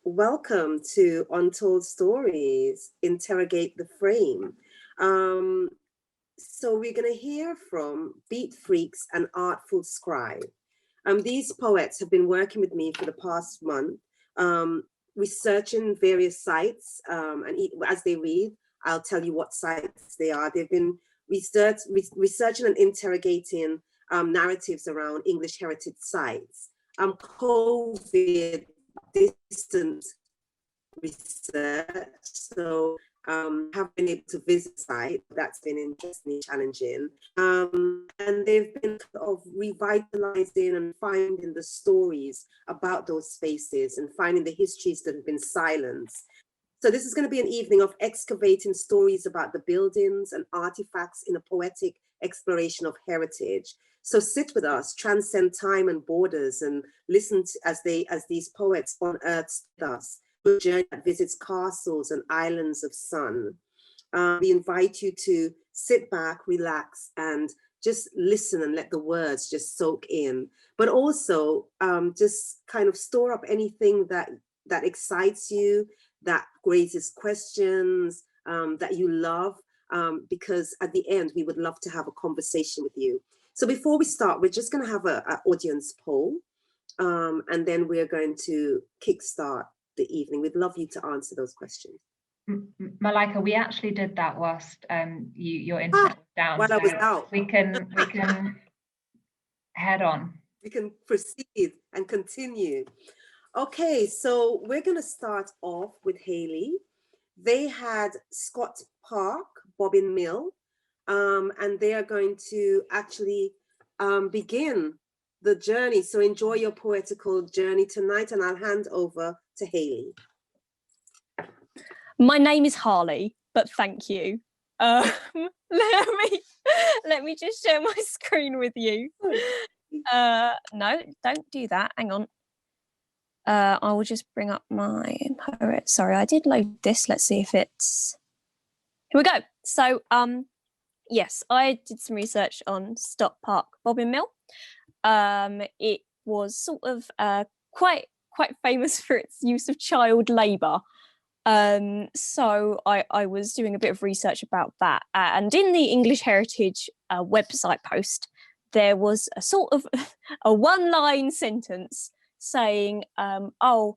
welcome to Untold Stories, Interrogate the Frame. So we're going to hear from Beat Freaks and Artful Scribe. These poets have been working with me for the past month, researching various sites, and as they read, I'll tell you what sites they are. They've been researching and interrogating narratives around English heritage sites. COVID distance research, so have been able to visit site. That's been interesting, challenging, and they've been kind of revitalizing and finding the stories about those spaces and finding the histories that have been silenced. So this is going to be an evening of excavating stories about the buildings and artifacts in a poetic exploration of heritage. So sit with us, transcend time and borders, and listen to, as these poets unearth us, a journey that visits castles and islands of sun. We invite you to sit back, relax, and just listen and let the words just soak in. But also just kind of store up anything that excites you, that raises questions, that you love, because at the end, we would love to have a conversation with you. So before we start, we're just going to have an audience poll, and then we're going to kickstart the evening. We'd love you to answer those questions. Malika, we actually did that whilst your internet was down. While I was out. We can head on. We can proceed and continue. Okay, so we're going to start off with Haley. They had Scott Park, Bobbin Mill, and they are going to actually begin the journey. So enjoy your poetical journey tonight, and I'll hand over to Haley. My name is Harley, but thank you. Let me just share my screen with you. No, don't do that. Hang on. I will just bring up my poet. Sorry, I did load this. Let's see if it's. Here we go. So, yes, I did some research on Stock Park Bobbin Mill. It was sort of quite famous for its use of child labour. So I was doing a bit of research about that, and in the English Heritage website post, there was a sort of a one-line sentence saying, on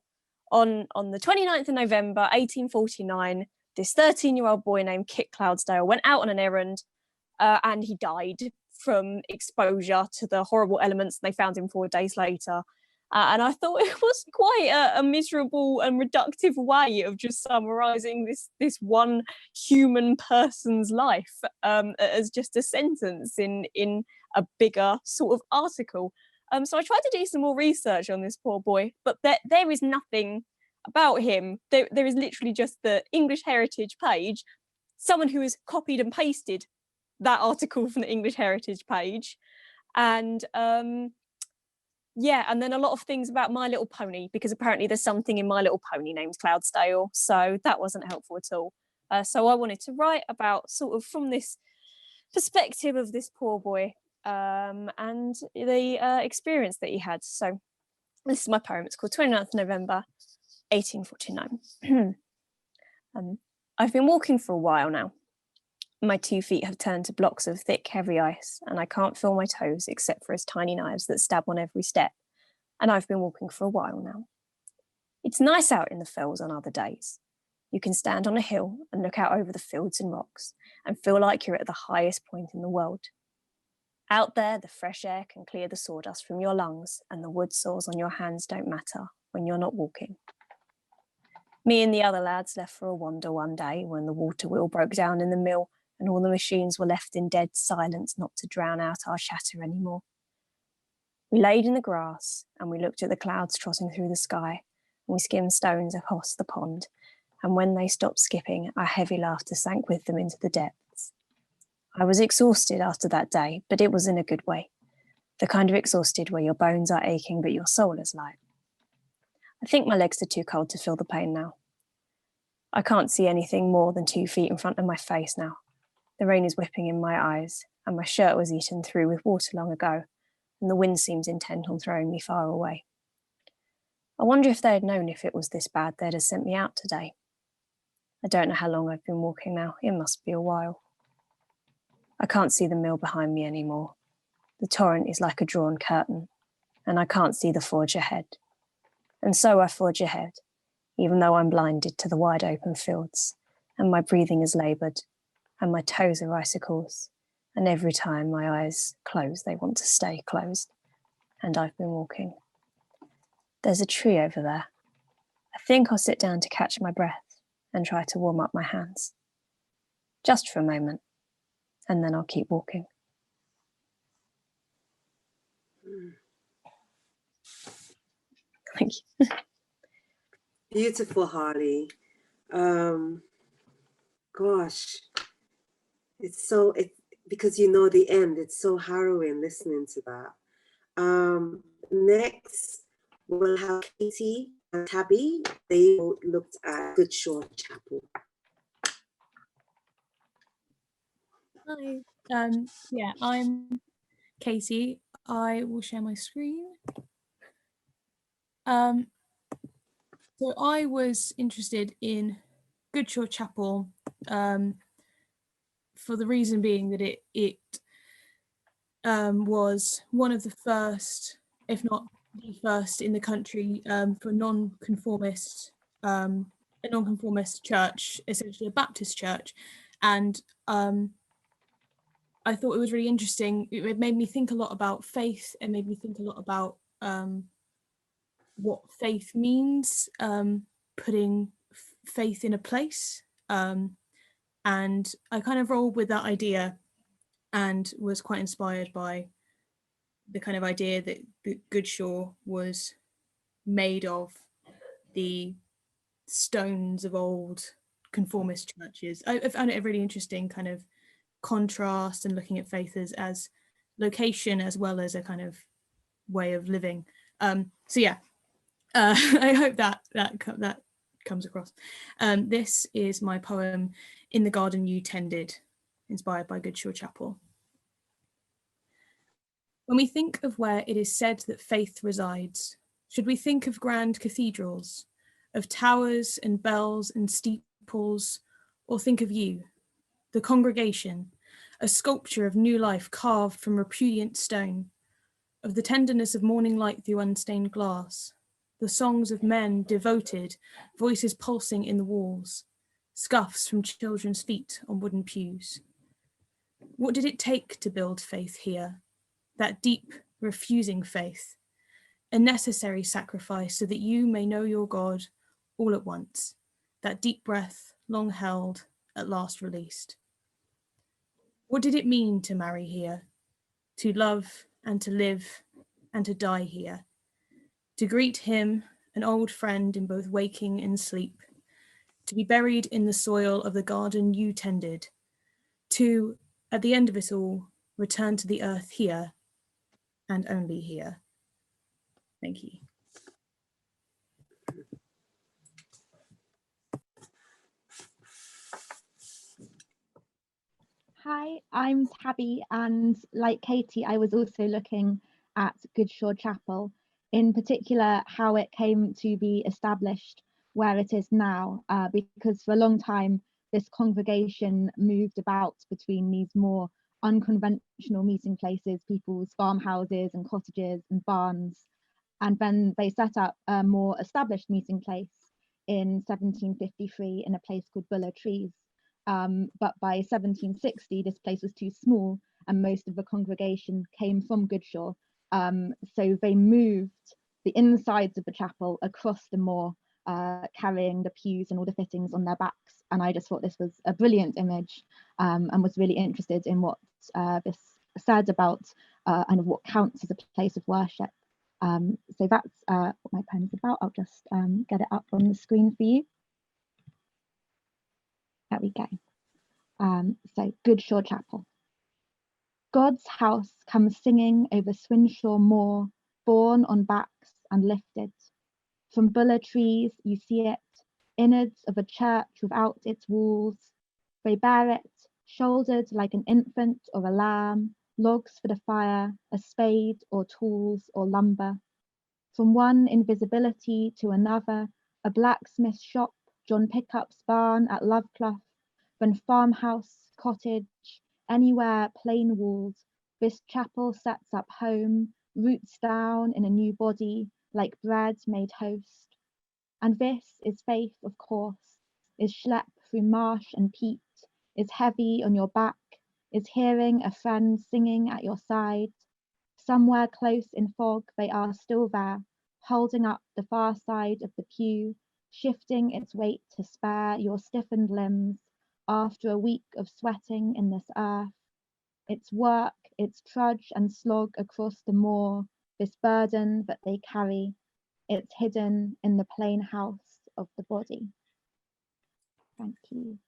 the 29th of November 1849, this 13-year-old boy named Kit Cloudsdale went out on an errand, and he died from exposure to the horrible elements. They found him 4 days later. And I thought it was quite a miserable and reductive way of just summarising this one human person's life as just a sentence in a bigger sort of article. So I tried to do some more research on this poor boy, but there is nothing about him. There is literally just the English Heritage page, someone who has copied and pasted that article from the English Heritage page, and yeah, and then a lot of things about My Little Pony, because apparently there's something in My Little Pony named Cloudsdale, so that wasn't helpful at all. So I wanted to write about sort of from this perspective of this poor boy, and the experience that he had. So this is my poem. It's called 29th November 1849. I've been walking for a while now. My 2 feet have turned to blocks of thick, heavy ice, and I can't feel my toes except for as tiny knives that stab on every step. And I've been walking for a while now. It's nice out in the fells on other days. You can stand on a hill and look out over the fields and rocks and feel like you're at the highest point in the world. Out there, the fresh air can clear the sawdust from your lungs, and the wood sores on your hands don't matter when you're not walking. Me and the other lads left for a wander one day when the water wheel broke down in the mill and all the machines were left in dead silence not to drown out our chatter anymore. We laid in the grass and we looked at the clouds trotting through the sky, and we skimmed stones across the pond, and when they stopped skipping, our heavy laughter sank with them into the depths. I was exhausted after that day, but it was in a good way. The kind of exhausted where your bones are aching but your soul is light. I think my legs are too cold to feel the pain now. I can't see anything more than 2 feet in front of my face now. The rain is whipping in my eyes, and my shirt was eaten through with water long ago, and the wind seems intent on throwing me far away. I wonder if they had known if it was this bad they'd have sent me out today. I don't know how long I've been walking now. It must be a while. I can't see the mill behind me anymore. The torrent is like a drawn curtain, and I can't see the forge ahead. And so I forge ahead, even though I'm blinded to the wide open fields, and my breathing is laboured, and my toes are icicles, and every time my eyes close, they want to stay closed. And I've been walking. There's a tree over there. I think I'll sit down to catch my breath and try to warm up my hands. Just for a moment, and then I'll keep walking. Thank you. Beautiful, Harley. Gosh, because you know the end, it's so harrowing listening to that. Next, we'll have Katie and Tabby. They both looked at Good Shore Chapel. Hi. Yeah, I'm Katie. I will share my screen. So I was interested in Good Shore Chapel for the reason being that it was one of the first, if not the first in the country for a non-conformist church, essentially a Baptist church. And I thought it was really interesting. It made me think a lot about faith. It made me think a lot about what faith means, putting faith in a place. And I kind of rolled with that idea and was quite inspired by the kind of idea that Good Shore was made of the stones of old conformist churches. I found it a really interesting kind of contrast and looking at faith as location as well as a kind of way of living. So yeah, I hope that comes across. This is my poem, In the Garden You Tended, inspired by Good Shore Chapel. When we think of where it is said that faith resides, should we think of grand cathedrals, of towers and bells and steeples, or think of you, the congregation, a sculpture of new life carved from repudiant stone, of the tenderness of morning light through unstained glass, the songs of men devoted, voices pulsing in the walls, scuffs from children's feet on wooden pews. What did it take to build faith here? That deep, refusing faith, a necessary sacrifice so that you may know your God all at once, that deep breath, long held, at last released. What did it mean to marry here? To love and to live and to die here? To greet him, an old friend in both waking and sleep, to be buried in the soil of the garden you tended, to, at the end of it all, return to the earth here, and only here. Thank you. Hi, I'm Tabby, and like Katie, I was also looking at Good Shore Chapel, in particular how it came to be established where it is now, because for a long time this congregation moved about between these more unconventional meeting places, people's farmhouses and cottages and barns, and then they set up a more established meeting place in 1753 in a place called Buller Trees. But by 1760, this place was too small and most of the congregation came from Good Shore. So they moved the insides of the chapel across the moor, carrying the pews and all the fittings on their backs. And I just thought this was a brilliant image, and was really interested in what this said about and what counts as a place of worship. So that's what my poem is about. I'll just get it up on the screen for you. There we go. So Good Shore Chapel. God's house comes singing over Swinshaw Moor, borne on backs and lifted. From Buller Trees you see it, innards of a church without its walls. They bear it, shouldered like an infant or a lamb, logs for the fire, a spade or tools or lumber. From one invisibility to another, a blacksmith shop, John Pickup's barn at Loveclough, then farmhouse, cottage, anywhere plain walled, this chapel sets up home, roots down in a new body, like bread made host. And this is faith, of course, is schlep through marsh and peat, is heavy on your back, is hearing a friend singing at your side. Somewhere close in fog they are still there, holding up the far side of the pew, shifting its weight to spare your stiffened limbs after a week of sweating in this earth. It's work, it's trudge and slog across the moor, this burden that they carry. It's hidden in the plain house of the body. Thank you.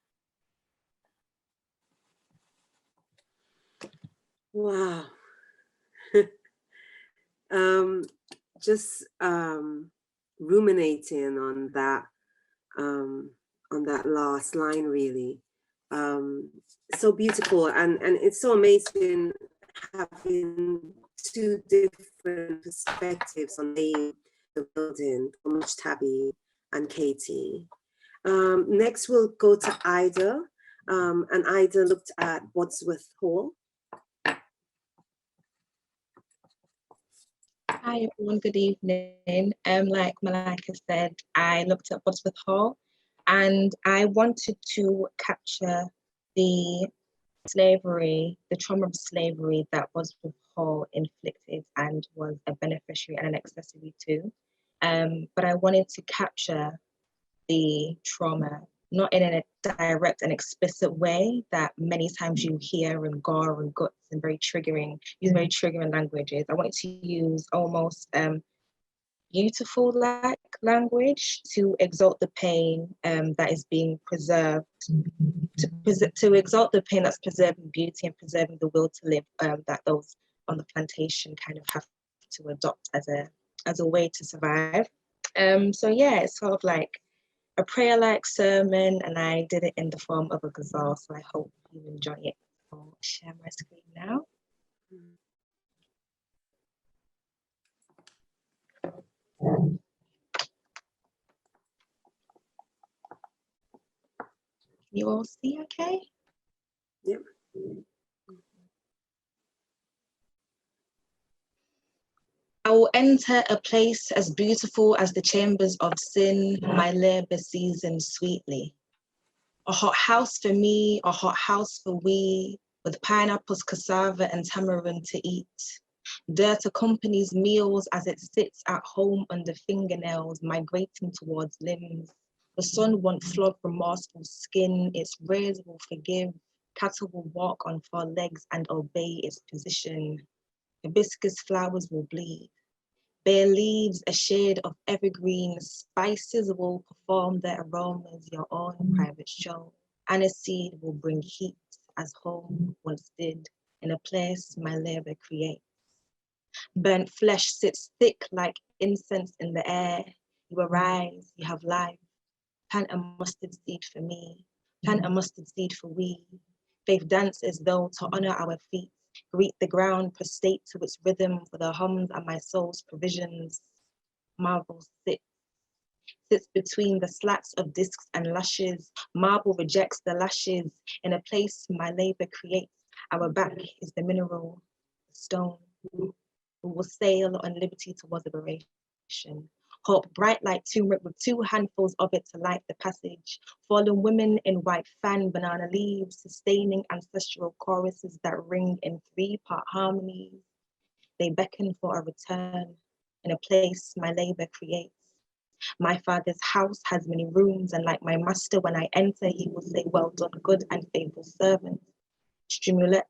Wow. Just ruminating on that last line, really. So beautiful, and it's so amazing having two different perspectives on the building, from Tabby and Katie. Next we'll go to Ida, and Ida looked at Wadsworth Hall. Hi everyone, good evening. Like Malika said, I looked at Wadsworth Hall and I wanted to capture the slavery, the trauma of slavery that Wadsworth Hall inflicted and was a beneficiary and an accessory to. But I wanted to capture the trauma, not in a direct and explicit way that many times you hear in gore and guts and very triggering, using very triggering languages. I wanted to use almost beautiful like language to exalt the pain that is being preserved, to exalt the pain that's preserving beauty and preserving the will to live that those on the plantation kind of have to adopt as a way to survive. So yeah, it's sort of like a prayer-like sermon, and I did it in the form of a ghazal, so I hope you enjoy it. I'll share my screen now. Can you all see okay? Yep. I will enter a place as beautiful as the chambers of sin, my labour seasoned sweetly. A hot house for me, a hot house for we, with pineapples, cassava and tamarind to eat. Dirt accompanies meals as it sits at home under fingernails, migrating towards limbs. The sun won't flog remorseful skin, its rays will forgive. Cattle will walk on four legs and obey its position. Hibiscus flowers will bleed. Bare leaves, a shade of evergreen, spices will perform their aromas, your own private show. Aniseed will bring heat as home once did, in a place my labour creates. Burnt flesh sits thick like incense in the air. You arise, you have life. Plant a mustard seed for me, plant a mustard seed for we. Faith dance as though to honour our feet. Greet the ground, prostrate to its rhythm for the hums and my soul's provisions. Marble sits between the slats of discs and lashes. Marble rejects the lashes. In a place my labour creates, our back is the mineral, the stone. We will sail on liberty towards liberation. Hope bright like turmeric with two handfuls of it to light the passage. Fallen women in white fan banana leaves, sustaining ancestral choruses that ring in three-part harmonies. They beckon for a return in a place my labour creates. My father's house has many rooms, and like my master, when I enter, he will say, well done, good and faithful servant. Stimulets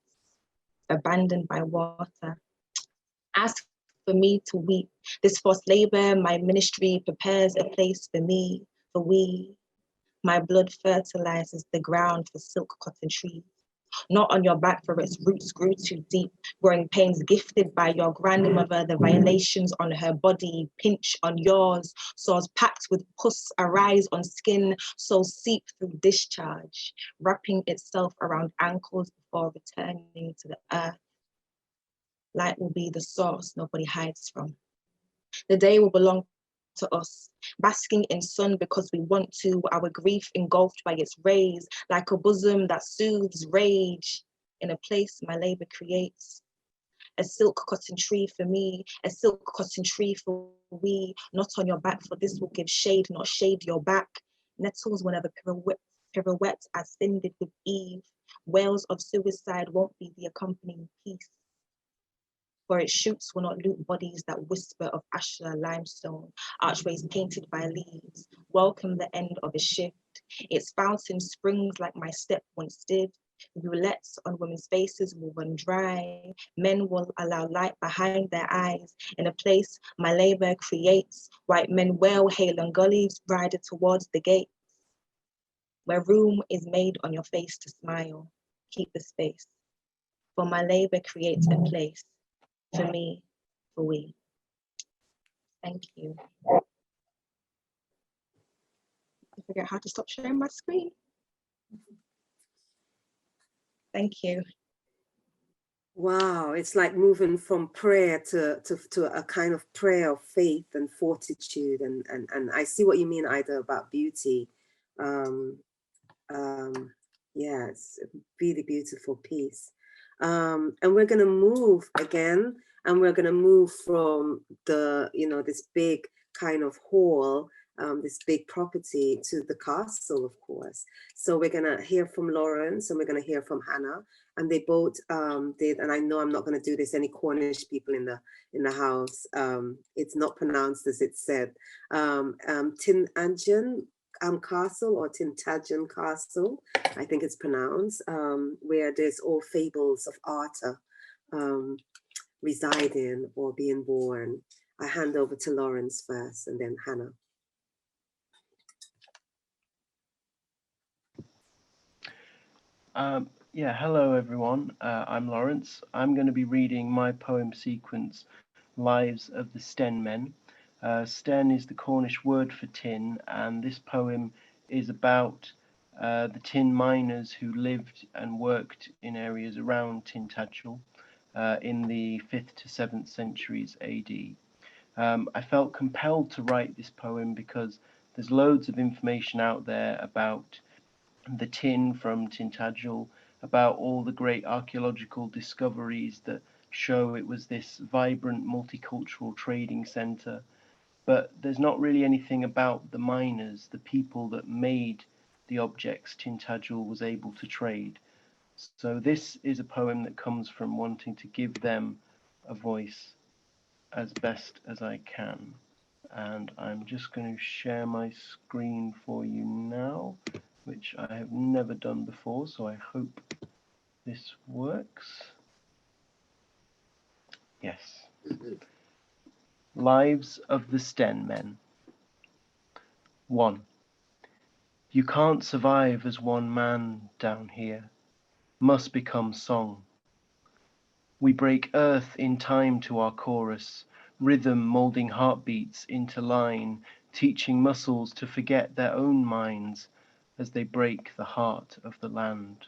abandoned by water. Ask for me to weep. This forced labor, my ministry prepares a place for me, for we. My blood fertilizes the ground for silk cotton trees. Not on your back, for its roots grew too deep. Growing pains gifted by your grandmother, the violations on her body pinch on yours. Sores packed with pus arise on skin, so seep through discharge, wrapping itself around ankles before returning to the earth. Light will be the source nobody hides from. The day will belong to us, basking in sun because we want to, our grief engulfed by its rays, like a bosom that soothes rage in a place my labor creates. A silk cotton tree for me, a silk cotton tree for we, not on your back, for this will give shade, not shade your back. Nettles will never pirouette as sin did with Eve. Wails of suicide won't be the accompanying piece. For its shoots will not loot bodies that whisper of ashlar limestone, archways painted by leaves. Welcome the end of a shift. Its fountain springs like my step once did. Roulettes on women's faces will run dry. Men will allow light behind their eyes. In a place my labor creates, white men wail, hail and gullies rided towards the gates. Where room is made on your face to smile, keep the space. For my labor creates a place, for me, for we. Thank you. I forget how to stop sharing my screen. Thank you. Wow, it's like moving from prayer to a kind of prayer of faith and fortitude, and I see what you mean, Ida, about beauty. Yeah, it's a really beautiful piece. And we're gonna move again, and we're gonna move from the, this big kind of hall, this big property, to the castle, of course. So we're gonna hear from Lawrence and we're gonna hear from Hannah, and they both did, and I know I'm not gonna do this, any Cornish people in the house, it's not pronounced as it's said, Tin Anjan Castle, or Tintagel Castle, I think it's pronounced, where there's all fables of Arthur residing or being born. I hand over to Lawrence first and then Hannah. Yeah, hello everyone. I'm Lawrence. I'm going to be reading my poem sequence, Lives of the Sten Men. Sten is the Cornish word for tin, and this poem is about the tin miners who lived and worked in areas around Tintagel in the 5th to 7th centuries AD. I felt compelled to write this poem because there's loads of information out there about the tin from Tintagel, about all the great archaeological discoveries that show it was this vibrant multicultural trading centre. But there's not really anything about the miners, the people that made the objects Tintagel was able to trade. So this is a poem that comes from wanting to give them a voice as best as I can. And I'm just going to share my screen for you now, which I have never done before, so I hope this works. Yes. Lives of the Sten Men. 1. You can't survive as one man down here. Must become song. We break earth in time to our chorus, rhythm molding heartbeats into line, teaching muscles to forget their own minds as they break the heart of the land.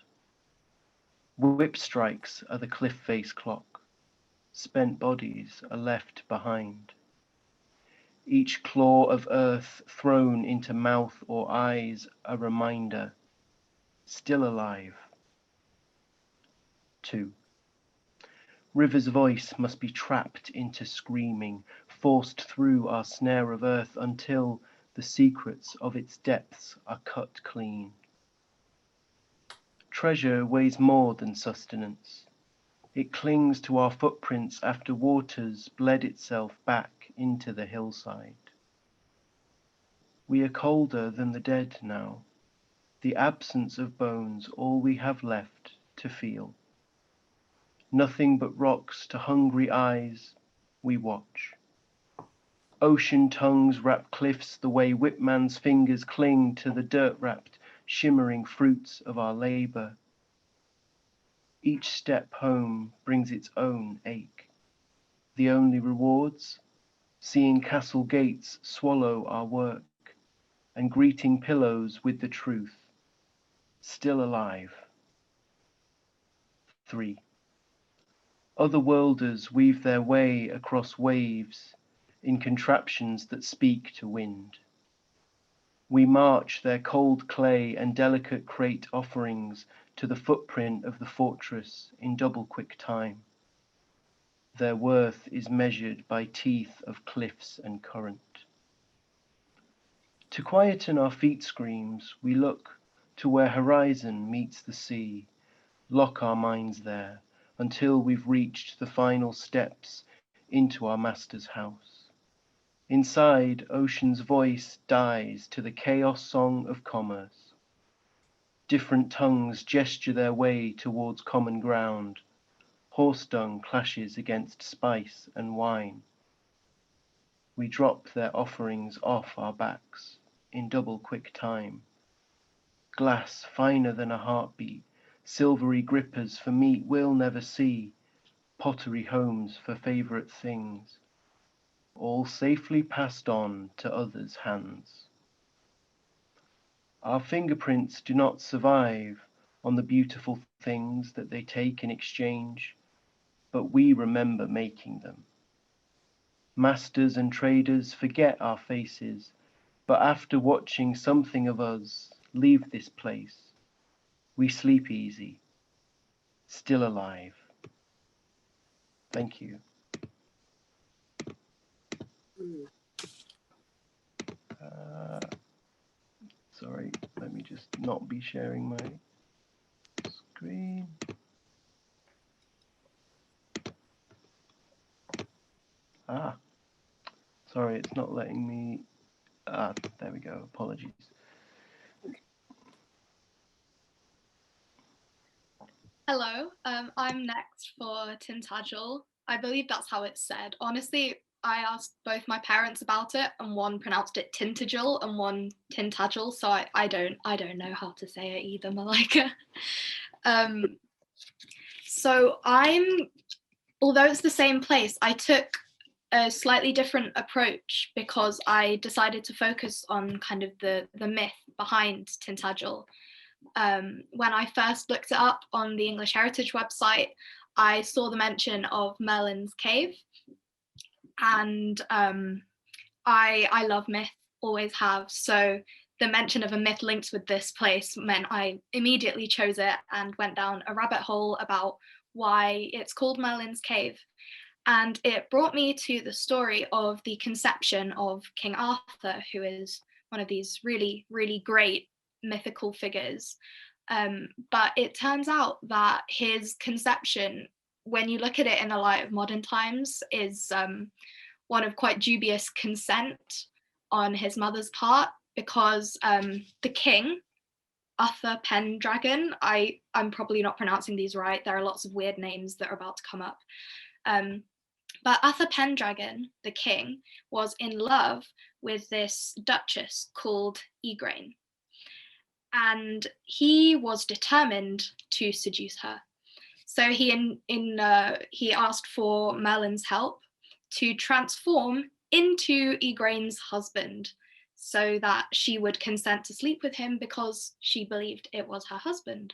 Whip strikes are the cliff face clock. Spent bodies are left behind. Each claw of earth thrown into mouth or eyes a reminder. Still alive. 2. River's voice must be trapped into screaming, forced through our snare of earth until the secrets of its depths are cut clean. Treasure weighs more than sustenance. It clings to our footprints after waters bled itself back into the hillside. We are colder than the dead now, the absence of bones all we have left to feel. Nothing but rocks to hungry eyes, we watch. Ocean tongues wrap cliffs the way Whipman's fingers cling to the dirt-wrapped, shimmering fruits of our labor. Each step home brings its own ache. The only rewards? Seeing castle gates swallow our work, and greeting pillows with the truth. Still alive. 3. Other worlders weave their way across waves, in contraptions that speak to wind. We march their cold clay and delicate crate offerings to the footprint of the fortress in double quick time. Their worth is measured by teeth of cliffs and current. To quieten our feet screams, we look to where horizon meets the sea, lock our minds there until we've reached the final steps into our master's house. Inside, ocean's voice dies to the chaos song of commerce. Different tongues gesture their way towards common ground. Horse dung clashes against spice and wine. We drop their offerings off our backs in double quick time. Glass finer than a heartbeat, silvery grippers for meat we'll never see, pottery homes for favourite things, all safely passed on to others' hands. Our fingerprints do not survive on the beautiful things that they take in exchange, but we remember making them. Masters and traders forget our faces, but after watching something of us leave this place, we sleep easy, still alive. Thank you. Mm. Sorry, let me just not be sharing my screen. Sorry, it's not letting me. There we go. Apologies. Hello, I'm next for Tintagel. I believe that's how it's said. Honestly, I asked both my parents about it, and one pronounced it Tintagel and one Tintagel, so I don't know how to say it either, Malika. So although it's the same place, I took a slightly different approach because I decided to focus on kind of the myth behind Tintagel. When I first looked it up on the English Heritage website, I saw the mention of Merlin's Cave, and I love myth, always have. So the mention of a myth linked with this place meant I immediately chose it and went down a rabbit hole about why it's called Merlin's Cave. And it brought me to the story of the conception of King Arthur, who is one of these really, really great mythical figures. But it turns out that his conception, when you look at it in the light of modern times, is one of quite dubious consent on his mother's part, because the king, Uther Pendragon, I'm probably not pronouncing these right, there are lots of weird names that are about to come up. But Uther Pendragon, the king, was in love with this duchess called Igraine. And he was determined to seduce her. So he asked for Merlin's help to transform into Igraine's husband so that she would consent to sleep with him because she believed it was her husband.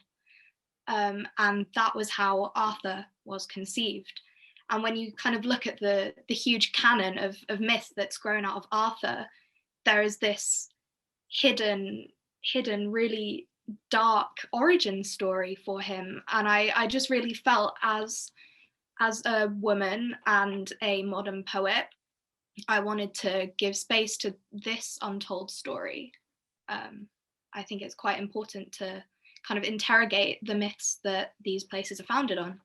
And that was how Arthur was conceived. And when you kind of look at the huge canon of myth that's grown out of Arthur, there is this hidden, really dark origin story for him. And I just really felt as a woman and a modern poet, I wanted to give space to this untold story. I think it's quite important to kind of interrogate the myths that these places are founded on.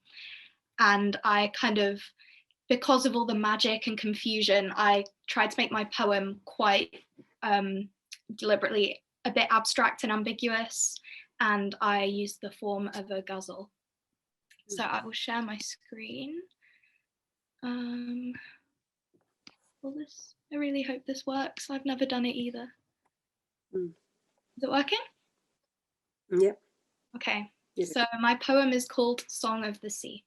And I kind of, because of all the magic and confusion, I tried to make my poem quite deliberately a bit abstract and ambiguous, and I used the form of a ghazal. So I will share my screen. I really hope this works. I've never done it either. Is it working? Yep. Okay. Yes. So my poem is called Song of the Sea.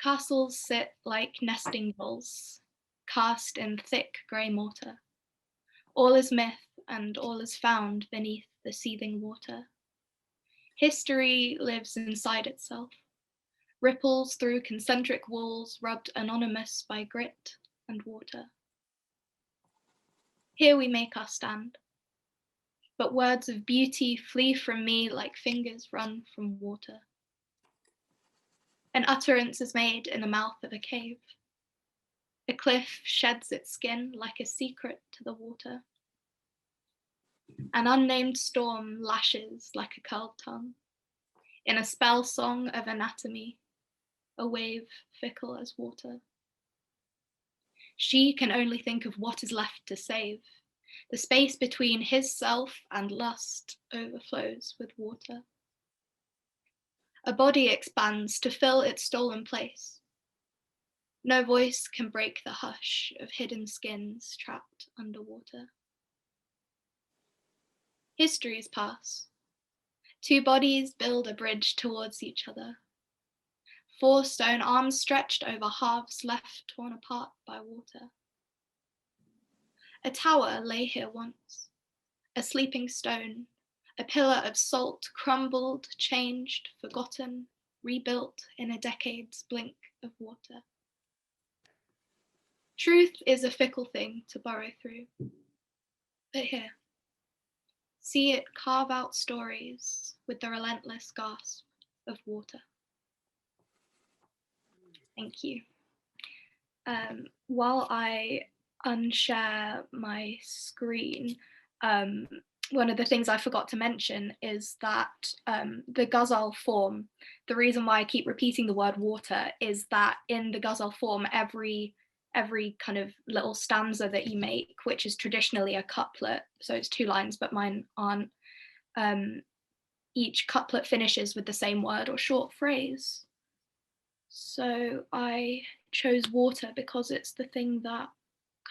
Castles sit like nesting dolls, cast in thick grey mortar. All is myth and all is found beneath the seething water. History lives inside itself, ripples through concentric walls rubbed anonymous by grit and water. Here we make our stand, but words of beauty flee from me like fingers run from water. An utterance is made in the mouth of a cave. A cliff sheds its skin like a secret to the water. An unnamed storm lashes like a curled tongue. In a spell song of anatomy, a wave fickle as water. She can only think of what is left to save. The space between his self and lust overflows with water. A body expands to fill its stolen place. No voice can break the hush of hidden skins trapped underwater. Histories pass. Two bodies build a bridge towards each other. 4 stone arms stretched over halves left torn apart by water. A tower lay here once, a sleeping stone, a pillar of salt crumbled, changed, forgotten, rebuilt in a decade's blink of water. Truth is a fickle thing to burrow through, but here, see it carve out stories with the relentless gasp of water. Thank you. While I unshare my screen, one of the things I forgot to mention is that the ghazal form, the reason why I keep repeating the word water is that in the ghazal form, every kind of little stanza that you make, which is traditionally a couplet, so it's 2 lines, but mine aren't, each couplet finishes with the same word or short phrase. So I chose water because it's the thing that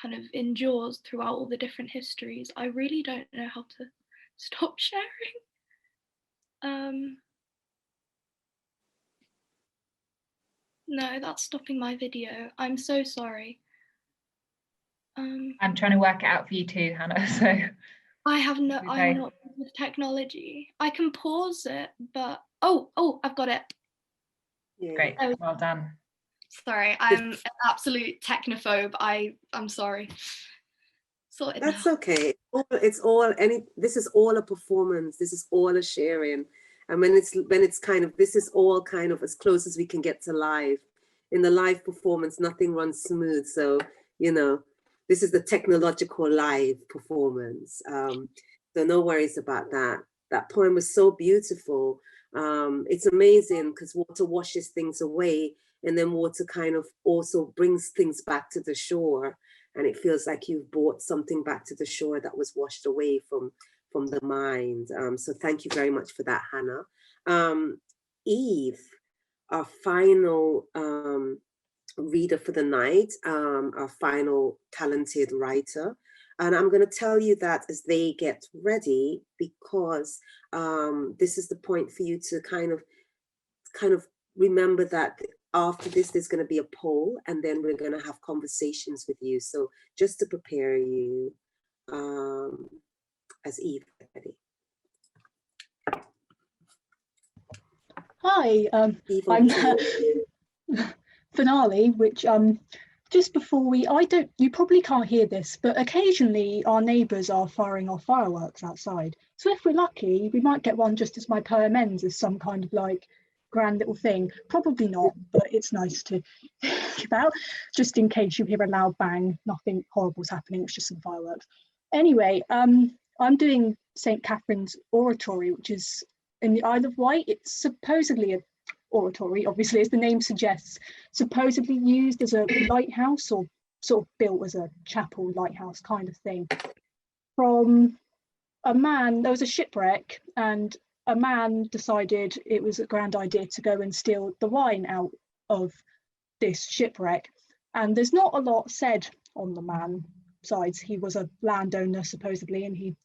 kind of endures throughout all the different histories. I really don't know how to stop sharing. No, that's stopping my video. I'm so sorry. I'm trying to work it out for you too, Hannah. So I'm not good with technology. I can pause it, but oh, I've got it. Yeah. Great, well done. Sorry, I'm an absolute technophobe. I'm sorry. Sorted That's now. okay. This is all a performance. This is all a sharing. And when it's kind of, this is all kind of as close as we can get to live. In the live performance, nothing runs smooth. So, this is the technological live performance. So no worries about that. That poem was so beautiful. It's amazing because water washes things away, and then water kind of also brings things back to the shore. And it feels like you've brought something back to the shore that was washed away from the mind. So thank you very much for that, Hannah. Eve, our final reader for the night, our final talented writer. And I'm going to tell you that as they get ready, because this is the point for you to kind of remember that after this, there's going to be a poll, and then we're going to have conversations with you. So just to prepare you, as Eve gets ready. Hi, Eve, I'm over to you. Finale, which just before you probably can't hear this, but occasionally our neighbours are firing off fireworks outside. So if we're lucky, we might get one just as my poem ends as some kind of like grand little thing. Probably not, but it's nice to think about, just in case you hear a loud bang. Nothing horrible's happening, it's just some fireworks. Anyway, I'm doing St. Catherine's Oratory, which is in the Isle of Wight. It's supposedly a oratory, obviously, as the name suggests, supposedly used as a lighthouse, or sort of built as a chapel lighthouse kind of thing. From a man, there was a shipwreck, and a man decided it was a grand idea to go and steal the wine out of this shipwreck. And there's not a lot said on the man sides. He was a landowner supposedly, and he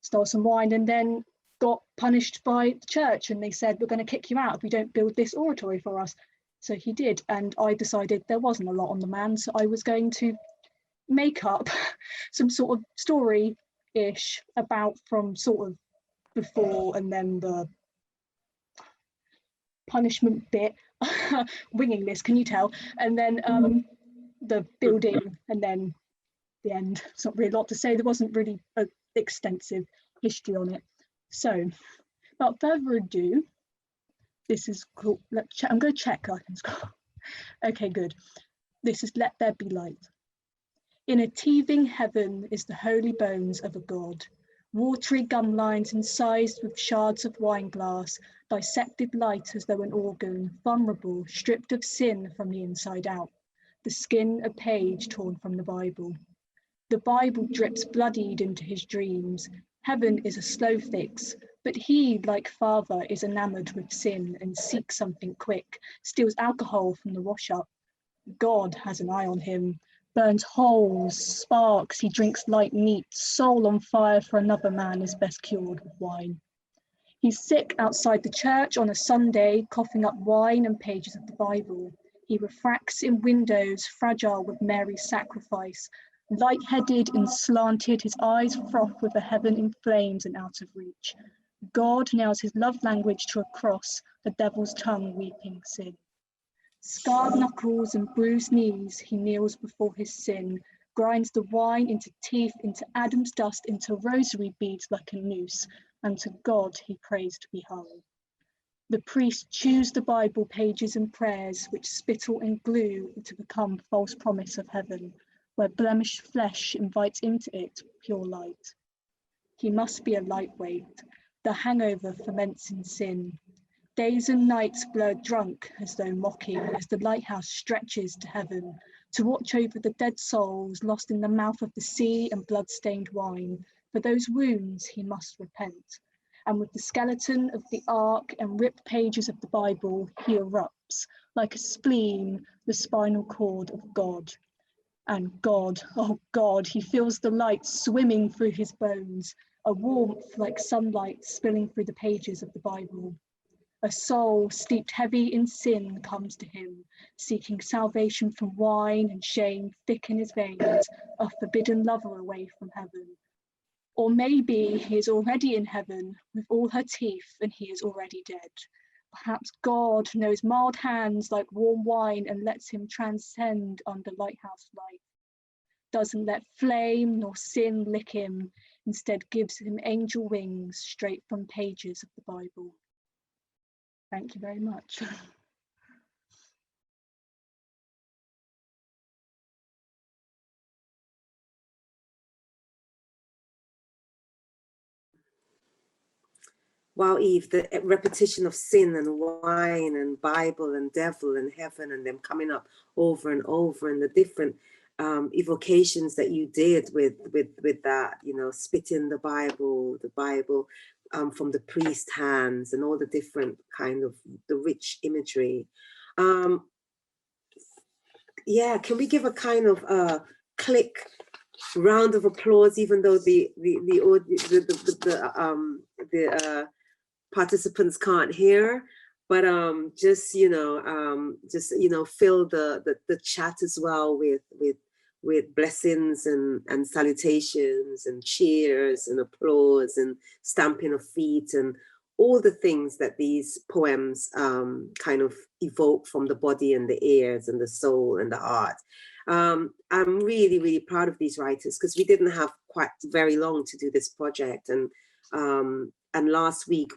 stole some wine and then got punished by the church, and they said, we're going to kick you out if you don't build this oratory for us. So he did, and I decided there wasn't a lot on the man, so I was going to make up some sort of story-ish about from sort of before and then the punishment bit, winging this, can you tell? And then the building, and then the end. It's not really a lot to say. There wasn't really an extensive history on it. So, without further ado, this is cool. I'm going to check. Okay, good. This is Let There Be Light. In a teething heaven is the holy bones of a god, watery gum lines incised with shards of wine glass, dissected light as though an organ, vulnerable, stripped of sin from the inside out, the skin a page torn from the Bible. The Bible drips bloodied into his dreams. Heaven is a slow fix, but he, like father, is enamored with sin and seeks something quick, steals alcohol from the wash-up. God has an eye on him, burns holes, sparks, he drinks light meat, soul on fire for another man is best cured with wine. He's sick outside the church on a Sunday, coughing up wine and pages of the Bible. He refracts in windows, fragile with Mary's sacrifice, light-headed and slanted, his eyes froth with a heaven in flames and out of reach. God nails his love language to a cross, the devil's tongue weeping sin. Scarred knuckles and bruised knees, he kneels before his sin, grinds the wine into teeth, into Adam's dust, into rosary beads like a noose, and to God he prays to be hung. The priest chews the Bible pages and prayers, which spittle and glue to become false promise of heaven, where blemished flesh invites into it pure light. He must be a lightweight, the hangover ferments in sin. Days and nights blur drunk as though mocking, as the lighthouse stretches to heaven, to watch over the dead souls lost in the mouth of the sea and blood-stained wine. For those wounds he must repent. And with the skeleton of the ark and ripped pages of the Bible, he erupts, like a spleen, the spinal cord of God. And God, oh God, he feels the light swimming through his bones, a warmth like sunlight spilling through the pages of the Bible. A soul steeped heavy in sin comes to him, seeking salvation from wine and shame thick in his veins, a forbidden lover away from heaven. Or maybe he is already in heaven with all her teeth and he is already dead. Perhaps God knows mild hands like warm wine and lets him transcend under lighthouse light. Doesn't let flame nor sin lick him, instead gives him angel wings straight from pages of the Bible. Thank you very much. Wow, Eve, the repetition of sin and wine and Bible and devil and heaven and them coming up over and over, and the different evocations that you did with that, you know, spitting the Bible from the priest hands, and all the different kind of the rich imagery. Yeah, can we give a kind of click round of applause, even though the participants can't hear, but just you know fill the chat as well with blessings and salutations and cheers and applause and stamping of feet and all the things that these poems kind of evoke from the body and the ears and the soul and the heart. I'm really, really proud of these writers, because we didn't have quite very long to do this project. And last week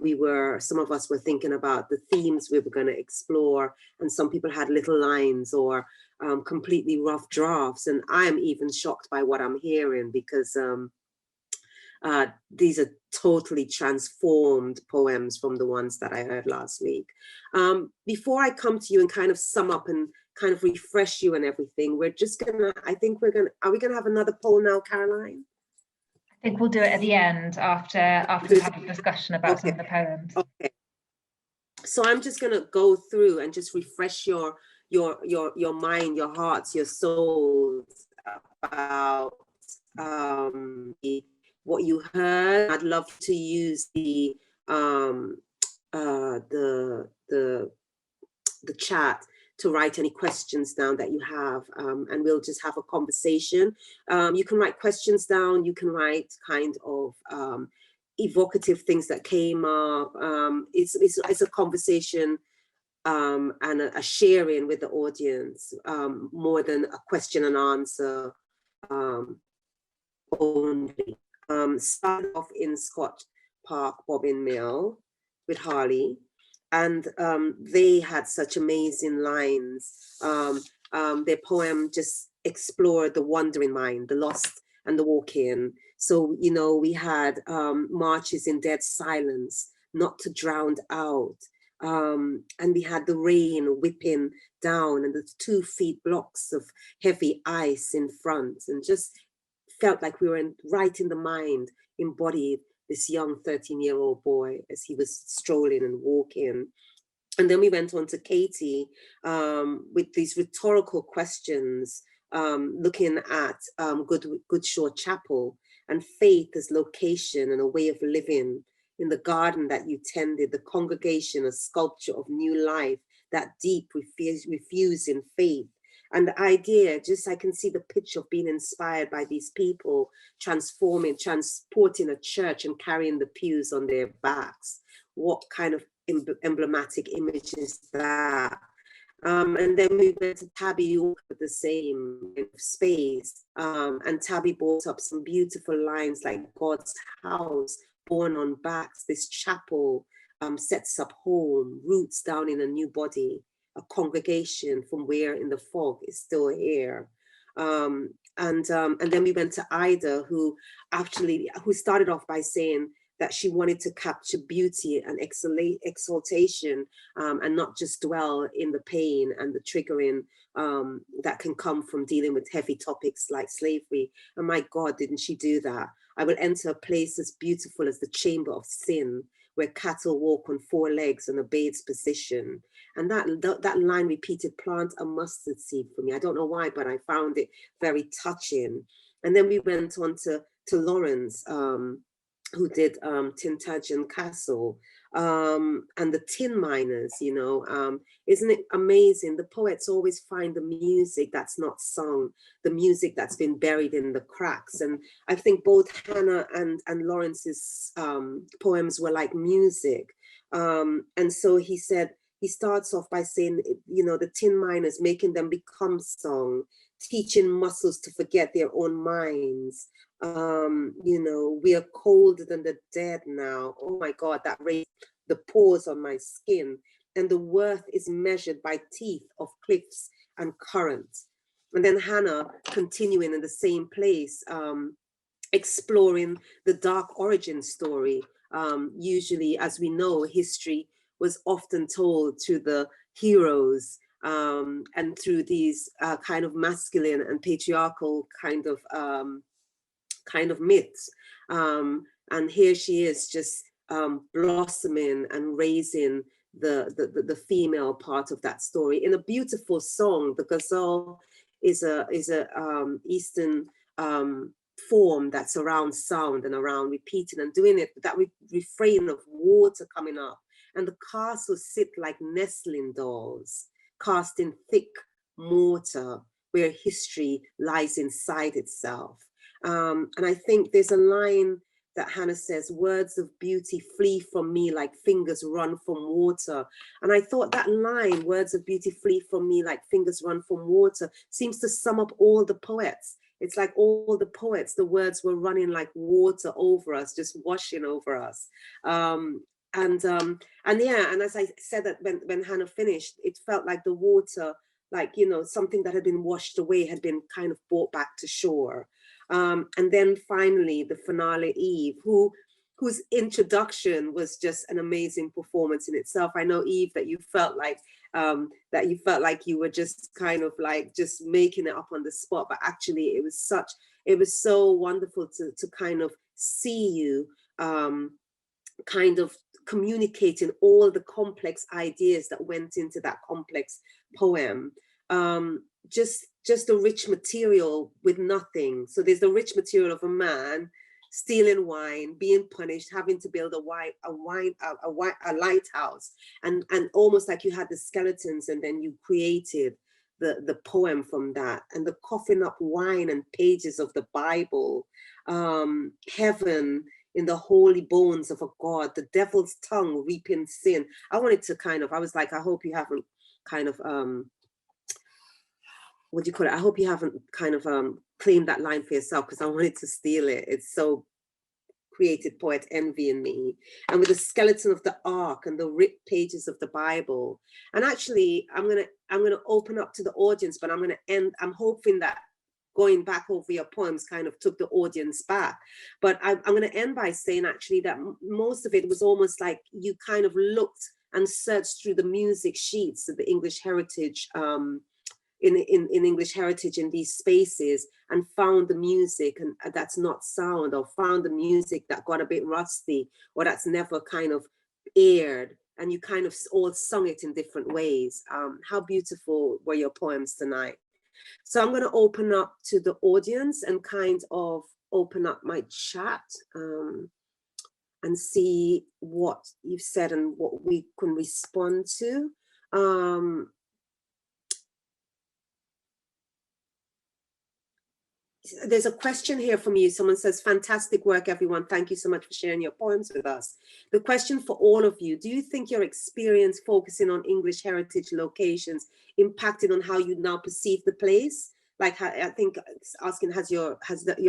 some of us were thinking about the themes we were going to explore, and some people had little lines or completely rough drafts. And I'm even shocked by what I'm hearing, because these are totally transformed poems from the ones that I heard last week. Before I come to you and kind of sum up and kind of refresh you and everything, are we gonna have another poll now, Caroline? I think we'll do it at the end after we've had a discussion about some of the poems. Okay. So I'm just gonna go through and just refresh your mind, your hearts, your souls about what you heard. I'd love to use the chat to write any questions down that you have, and we'll just have a conversation. You can write questions down, you can write kind of evocative things that came up. It's a conversation and a sharing with the audience, more than a question and answer only. Started off in Scott Park Bobbin Mill with Harley, and they had such amazing lines. Their poem just explored the wandering mind, the lost and the walk-in. So, you know, we had marches in dead silence, not to drown out. And we had the rain whipping down and the 2 feet blocks of heavy ice in front, and just felt like we were right in the mind, embodied this young 13-year-old boy as he was strolling and walking. And then we went on to Katie with these rhetorical questions, looking at Goodshore Chapel and faith as location and a way of living in the garden that you tended, the congregation, a sculpture of new life, that deep refusing faith. And the idea, just I can see the picture of being inspired by these people, transporting a church and carrying the pews on their backs. What kind of emblematic image is that? And then we went to Tabby with the same space. And Tabby brought up some beautiful lines like God's house, born on backs, this chapel sets up home, roots down in a new body, a congregation from where in the fog is still here. And then we went to Ida, who started off by saying that she wanted to capture beauty and exaltation, and not just dwell in the pain and the triggering that can come from dealing with heavy topics like slavery. And my God, didn't she do that? I will enter a place as beautiful as the chamber of sin, where cattle walk on 4 legs in a bait's position. And that line repeated, plant a mustard seed for me. I don't know why, but I found it very touching. And then we went on to Lawrence, who did Tintagel Castle, and the tin miners, you know. Isn't it amazing? The poets always find the music that's not sung, the music that's been buried in the cracks. And I think both Hannah and Lawrence's poems were like music. And so he said, he starts off by saying, you know, the tin miners, making them become song, teaching muscles to forget their own minds. You know, we are colder than the dead now. Oh my God, that raised the pores on my skin. And the worth is measured by teeth of cliffs and currents. And then Hannah continuing in the same place, exploring the dark origin story. Usually, as we know, history was often told through the heroes, and through these kind of masculine and patriarchal kind of myths. And here she is just blossoming and raising the female part of that story in a beautiful song. The ghazal is a Eastern form that's around sound and around repeating and doing it, that refrain of water coming up. And the castles sit like nestling dolls, cast in thick mortar, where history lies inside itself. And I think there's a line that Hannah says, words of beauty flee from me like fingers run from water. And I thought that line, words of beauty flee from me like fingers run from water, seems to sum up all the poets. It's like all the poets, the words were running like water over us, just washing over us. And yeah, and as I said, that when Hannah finished, it felt like the water, like, you know, something that had been washed away had been kind of brought back to shore. And then finally, the finale, Eve, whose introduction was just an amazing performance in itself. I know, Eve, that you felt like you were just kind of like just making it up on the spot, but actually it was so wonderful to kind of see you kind of communicating all the complex ideas that went into that complex poem. Just a rich material with nothing. So there's the rich material of a man stealing wine, being punished, having to build a lighthouse, and almost like you had the skeletons, and then you created the poem from that, and the coughing up wine and pages of the Bible, heaven, in the holy bones of a God, the devil's tongue reaping sin. I wanted to I was like, I hope you haven't what do you call it? I hope you haven't claimed that line for yourself, because I wanted to steal it. It's so created poet envy in me. And with the skeleton of the ark and the ripped pages of the Bible. And actually, I'm gonna open up to the audience, but I'm hoping that going back over your poems kind of took the audience back. But I'm going to end by saying actually that most of it was almost like you kind of looked and searched through the music sheets of the English heritage, in English heritage in these spaces, and found the music and that's not sound, or found the music that got a bit rusty, or that's never kind of aired, and you kind of all sung it in different ways. How beautiful were your poems tonight? So I'm going to open up to the audience and kind of open up my chat and see what you've said and what we can respond to. There's a question here from you. Someone says, fantastic work, everyone. Thank you so much for sharing your poems with us. The question for all of you, do you think your experience focusing on English heritage locations impacted on how you now perceive the place? Like, I think it's asking, has your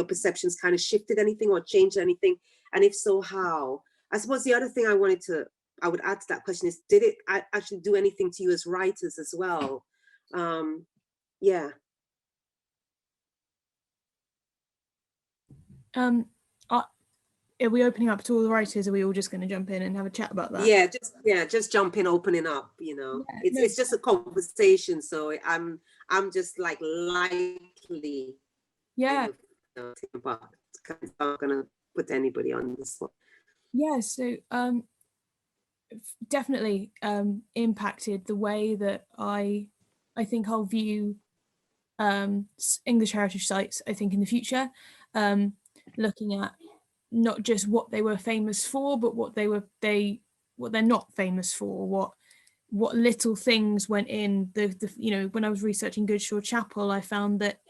perceptions kind of shifted anything or changed anything? And if so, how? I suppose the other thing I would add to that question is, did it actually do anything to you as writers as well? Yeah. Are we opening up to all the writers? Are we all just going to jump in and have a chat about that? Just jump in, opening up. It's just a conversation. So I'm just like lightly. Yeah. I'm not gonna put anybody on this one. Yeah. So definitely impacted the way that I think I'll view English heritage sites. I think in the future, looking at not just what they were famous for, but what they're not famous for, what little things went in the when I was researching Goodshore Chapel, I found that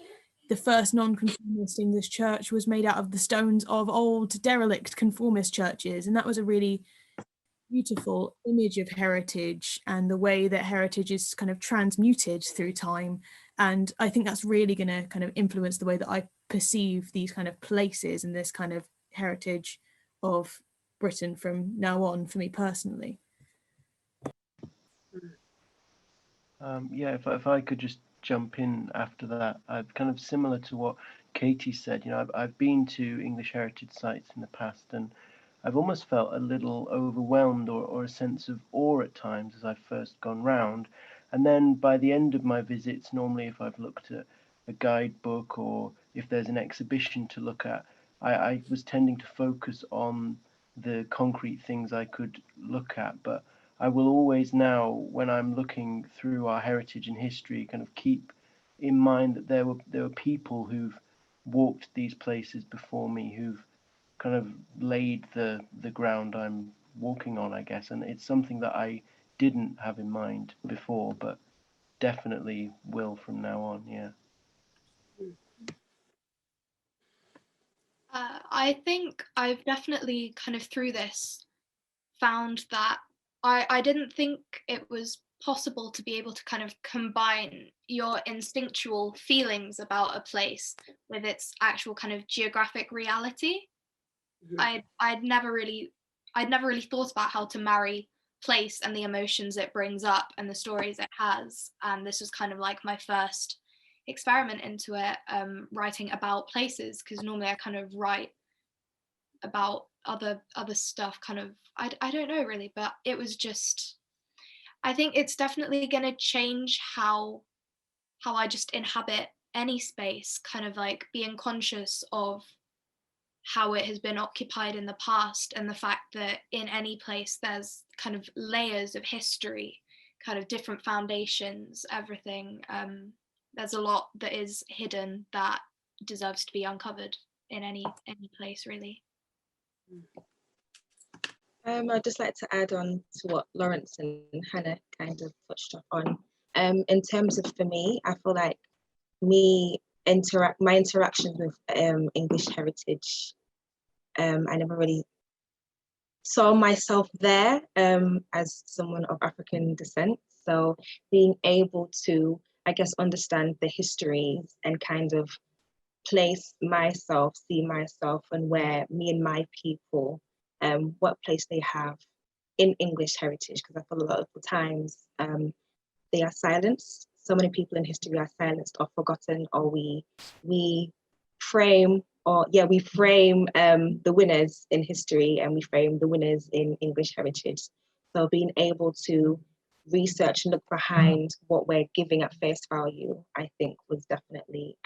the first non-conformist English church was made out of the stones of old derelict conformist churches, and that was a really beautiful image of heritage and the way that heritage is kind of transmuted through time. And I think that's really going to kind of influence the way that I perceive these kind of places and this kind of heritage of Britain from now on, for me personally. If I could just jump in after that, I've kind of similar to what Katie said. I've been to English heritage sites in the past, and I've almost felt a little overwhelmed or a sense of awe at times as I've first gone round. And then by the end of my visits, normally if I've looked at a guidebook or if there's an exhibition to look at, I was tending to focus on the concrete things I could look at. But I will always now, when I'm looking through our heritage and history, kind of keep in mind that there were people who've walked these places before me, who've kind of laid the ground I'm walking on, I guess. And it's something that I didn't have in mind before, but definitely will from now on. Yeah. I think I've definitely kind of through this found that I didn't think it was possible to be able to kind of combine your instinctual feelings about a place with its actual kind of geographic reality. Mm-hmm. I'd never really thought about how to marry place and the emotions it brings up and the stories it has, and this was kind of like my first experiment into it, writing about places, because normally I kind of write about other stuff, kind of I don't know really, but it was just, I think it's definitely going to change how I just inhabit any space, kind of like being conscious of how it has been occupied in the past, and the fact that in any place there's kind of layers of history, kind of different foundations, everything. There's a lot that is hidden that deserves to be uncovered in any place, really. I'd just like to add on to what Lawrence and Hannah kind of touched on. In terms of, for me, I feel like my interactions with English heritage I never really saw myself there as someone of African descent. So being able to, I guess, understand the histories and kind of place myself, see myself, and where me and my people, what place they have in English heritage, because I feel a lot of the times they are silenced. So many people in history are silenced or forgotten, or we frame the winners in history and we frame the winners in English heritage. So being able to research and look behind what we're giving at face value, I think was definitely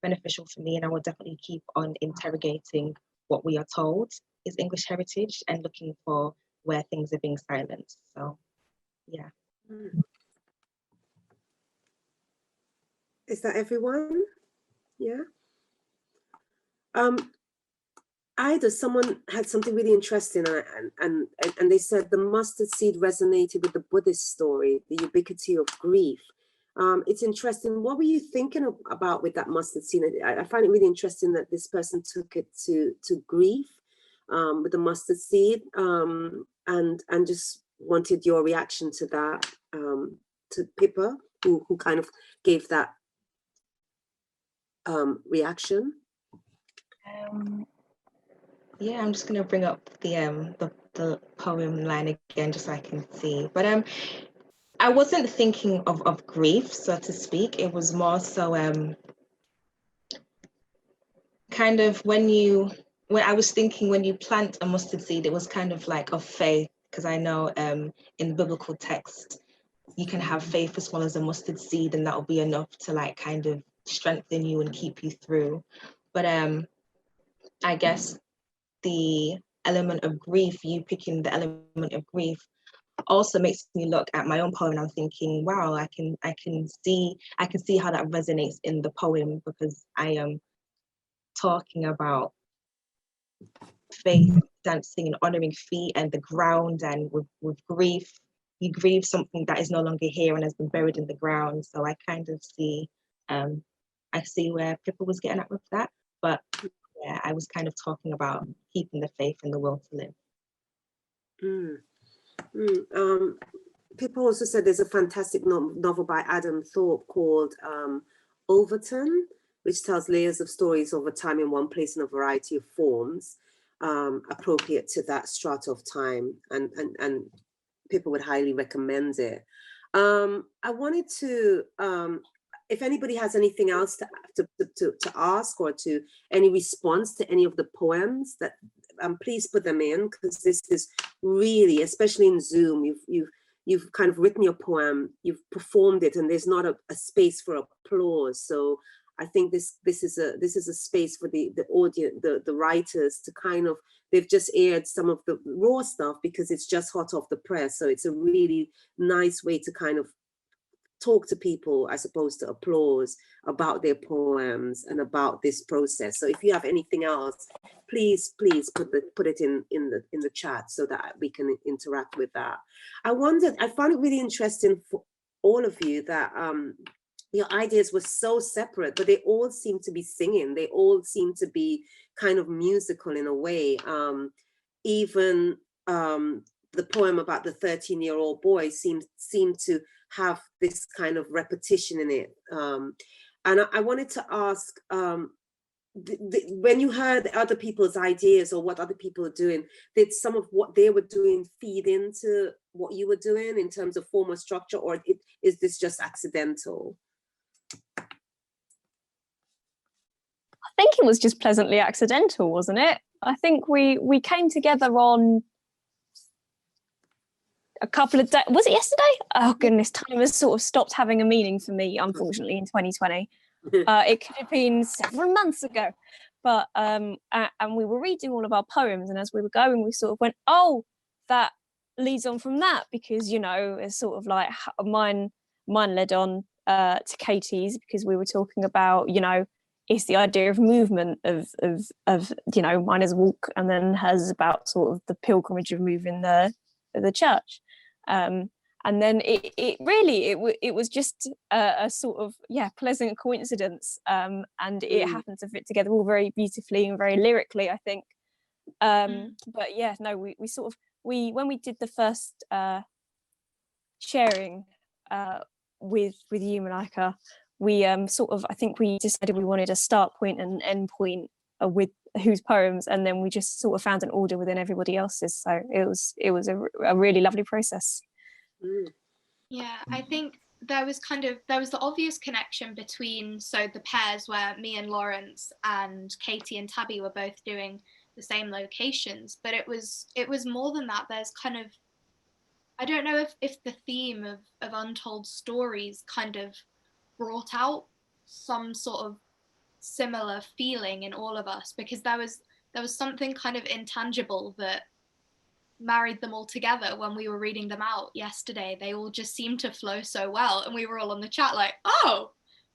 beneficial for me, and I will definitely keep on interrogating what we are told is English heritage and looking for where things are being silenced. So yeah. Is that everyone? Yeah. Either someone had something really interesting and they said the mustard seed resonated with the Buddhist story, the ubiquity of grief. It's interesting. What were you thinking about with that mustard seed? I find it really interesting that this person took it to grief with the mustard seed, and just wanted your reaction to that, to Pippa, who kind of gave that reaction. Yeah, I'm just gonna bring up the poem line again just so I can see. But I wasn't thinking of grief, so to speak. It was more so kind of when I was thinking when you plant a mustard seed, it was kind of like of faith, because I know in biblical text you can have faith as well as a mustard seed, and that'll be enough to like kind of strengthen you and keep you through. But I guess the element of grief, you picking the element of grief, also makes me look at my own poem and I'm thinking, wow, I can see how that resonates in the poem, because I am talking about faith, dancing and honoring feet and the ground, and with grief, you grieve something that is no longer here and has been buried in the ground. So I kind of see I see where Pippa was getting at with that. But yeah, I was kind of talking about keeping the faith and the will to live. Pippa also said there's a fantastic novel by Adam Thorpe called Overton, which tells layers of stories over time in one place in a variety of forms, appropriate to that strata of time, and Pippa would highly recommend it. I wanted to, if anybody has anything else to ask, or to any response to any of the poems, that please put them in, because this is really, especially in Zoom, you've kind of written your poem, you've performed it, and there's not a space for applause. So I think this is a space for the audience, the writers, to kind of, they've just aired some of the raw stuff because it's just hot off the press. So it's a really nice way to kind of talk to people as opposed to applause about their poems and about this process. So if you have anything else, please put it in the chat so that we can interact with that. I found it really interesting for all of you that your ideas were so separate, but they all seem to be singing. They all seem to be kind of musical in a way. Even the poem about the 13-year-old boy seemed to have this kind of repetition in it. And I wanted to ask, when you heard other people's ideas or what other people are doing, did some of what they were doing feed into what you were doing in terms of form or structure, or is this just accidental? I think it was just pleasantly accidental, wasn't it? I think we came together on a couple of days. Was it yesterday? Oh goodness, time has sort of stopped having a meaning for me, unfortunately, in 2020. It could have been several months ago, but and we were reading all of our poems, and as we were going, we sort of went, oh, that leads on from that, because it's sort of like mine led on to Katie's, because we were talking about it's the idea of movement of mine is a walk, and then hers about sort of the pilgrimage of moving the church, and then it was just a sort of pleasant coincidence, and it happened to fit together all very beautifully and very lyrically, I think. But yeah, no, we sort of when we did the first sharing with you, Malika, we sort of, I think we decided we wanted a start point and an end point with whose poems, and then we just sort of found an order within everybody else's. So it was a really lovely process. Yeah, I think there was the obvious connection between, so the pairs where me and Lawrence and Katie and Tabby were both doing the same locations, but it was more than that. There's kind of, I don't know if the theme of Untold Stories kind of brought out some sort of similar feeling in all of us, because there was something kind of intangible that married them all together when we were reading them out yesterday. They all just seemed to flow so well, and we were all on the chat like, oh,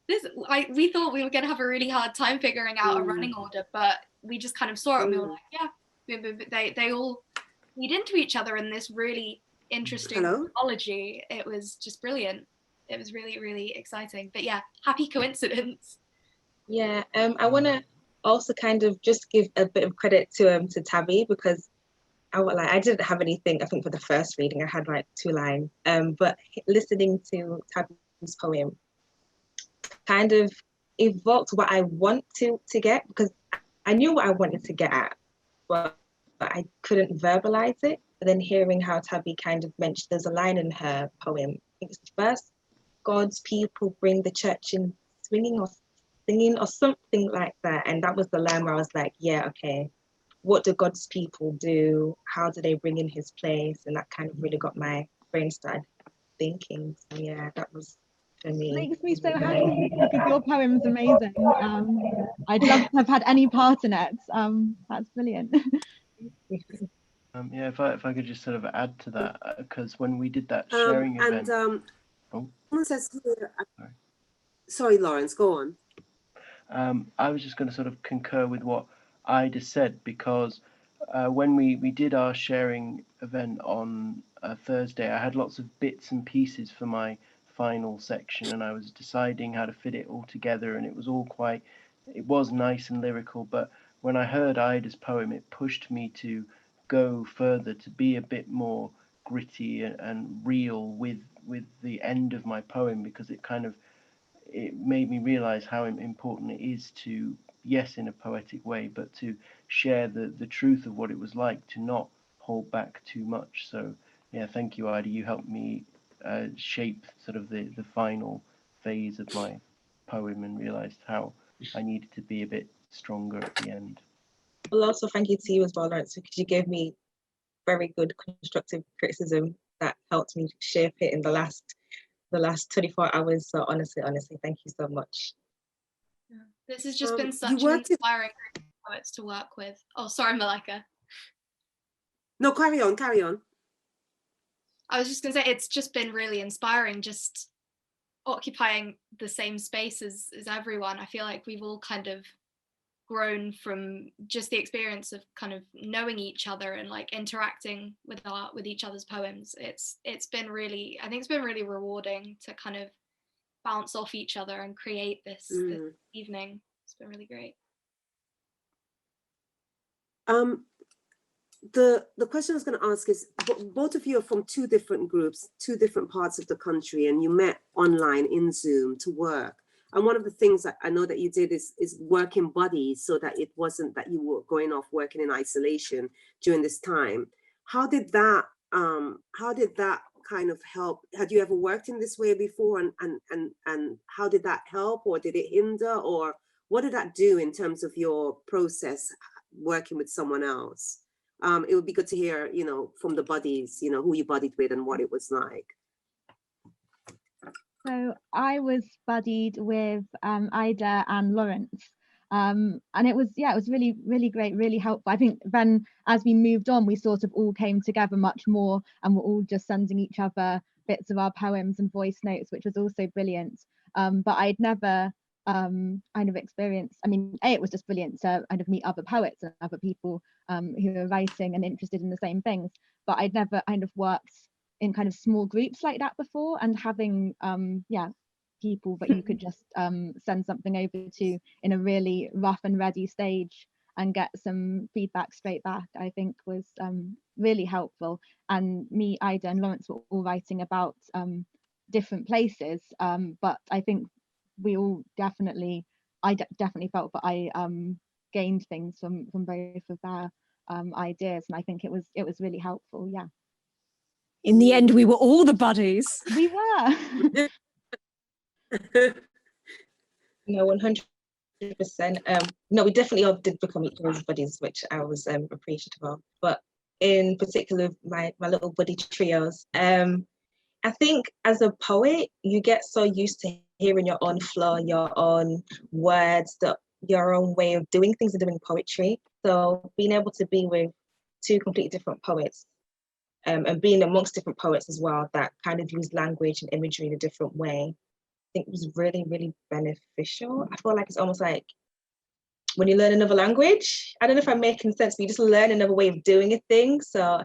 we thought we were going to have a really hard time figuring out a running order, but we just kind of saw it and we were like, yeah, they all lead into each other in this really interesting mythology. It was just brilliant. It was really, really exciting. But yeah, happy coincidence. Yeah, I want to also kind of just give a bit of credit to Tabby, because I didn't have anything, I think, for the first reading. I had like 2 lines, but listening to Tabby's poem kind of evoked what I want to get, because I knew what I wanted to get at, but I couldn't verbalize it. And then hearing how Tabby kind of mentioned, there's a line in her poem, I think it's the first, God's people bring the church in swinging or singing or something like that. And that was the line where I was like, yeah, okay, what do God's people do? How do they bring in his place? And that kind of really got my brain started thinking. So yeah, that was for me. Makes me so happy because your poem's amazing. I'd love to have had any part in it. That's brilliant. Yeah, if I could just sort of add to that, because when we did that sharing event, someone says here, sorry, Lawrence, go on. I was just going to sort of concur with what Ida said, because when we did our sharing event on Thursday, I had lots of bits and pieces for my final section, and I was deciding how to fit it all together, and it was nice and lyrical, but when I heard Ida's poem, it pushed me to go further, to be a bit more gritty and real with the end of my poem, because it made me realize how important it is to, yes, in a poetic way, but to share the truth of what it was like, to not hold back too much. So yeah, thank you, Ida. You helped me shape sort of the final phase of my poem, and realized how I needed to be a bit stronger at the end. Well, also thank you to you as well, Lawrence, because you gave me very good constructive criticism that helped me shape it in the last 24 hours. So honestly, thank you so much. Yeah. This has just been such an inspiring group of poets to work with. Oh, sorry, Malika. No, carry on. I was just going to say, it's just been really inspiring, just occupying the same space as everyone. I feel like we've all kind of grown from just the experience of kind of knowing each other and like interacting with each other's poems. It's been really, I think it's been really rewarding to kind of bounce off each other and create this evening. It's been really great. The question I was going to ask is, both of you are from 2 different groups, 2 different parts of the country, and you met online in Zoom to work. And one of the things that I know that you did is work in buddies, so that it wasn't that you were going off working in isolation during this time. How did that kind of help? Had you ever worked in this way before, and how did that help, or did it hinder, or what did that do in terms of your process working with someone else? It would be good to hear, from the buddies, who you buddied with and what it was like. So I was buddied with Ida and Lawrence, and it was really, really great, really helpful. I think then as we moved on, we sort of all came together much more, and we're all just sending each other bits of our poems and voice notes, which was also brilliant. But I'd never kind of experienced, I mean, it was just brilliant to kind of meet other poets and other people who are writing and interested in the same things, but I'd never kind of worked in kind of small groups like that before, and having people that you could just send something over to in a really rough and ready stage and get some feedback straight back, I think was really helpful. And me, Ida and Lawrence were all writing about different places, but I think we all definitely, definitely felt that I gained things from both of their ideas, and I think it was really helpful. Yeah, In the end, we were all the buddies. we were. No, 100%. No, we definitely all did become each other's buddies, which I was appreciative of. But in particular, my little buddy trios, I think as a poet, you get so used to hearing your own flow, your own words, your own way of doing things and doing poetry. So being able to be with two completely different poets, and being amongst different poets as well, that kind of use language and imagery in a different way, I think was really, really beneficial. I feel like it's almost like when you learn another language, I don't know if I'm making sense, but you just learn another way of doing a thing. So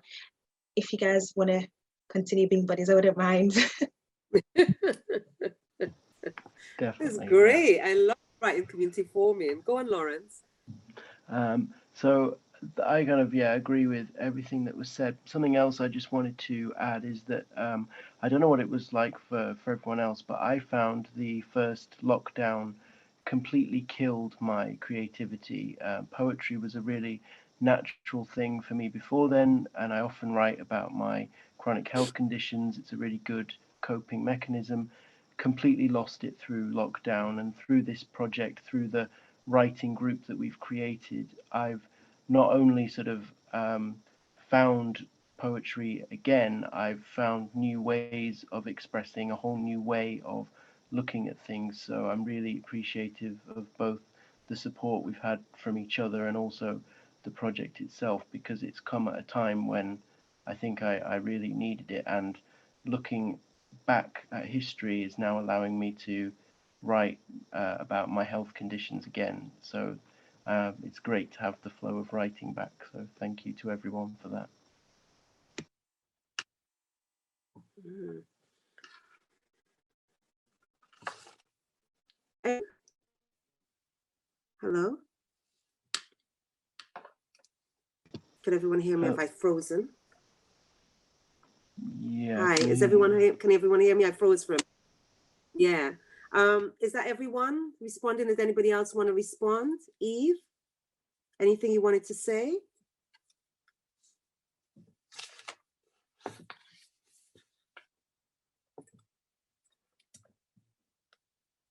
if you guys want to continue being buddies, I wouldn't mind. Definitely. That's great. I love writing community forming. Go on, Lawrence. So I kind of agree with everything that was said. Something else I just wanted to add is that I don't know what it was like for everyone else, but I found the first lockdown completely killed my creativity. Poetry was a really natural thing for me before then, and I often write about my chronic health conditions. It's a really good coping mechanism. Completely lost it through lockdown, and through this project, through the writing group that we've created, I've not only sort of found poetry again, I've found new ways of expressing, a whole new way of looking at things. So I'm really appreciative of both the support we've had from each other and also the project itself, because it's come at a time when I think I really needed it, and looking back at history is now allowing me to write about my health conditions again. So it's great to have the flow of writing back. So thank you to everyone for that. Hello? Can everyone hear me? Have I frozen? Yeah. Hi, is everyone here? Can everyone hear me? I froze for a minute. Yeah. Is that everyone responding? Does anybody else want to respond? Eve, anything you wanted to say?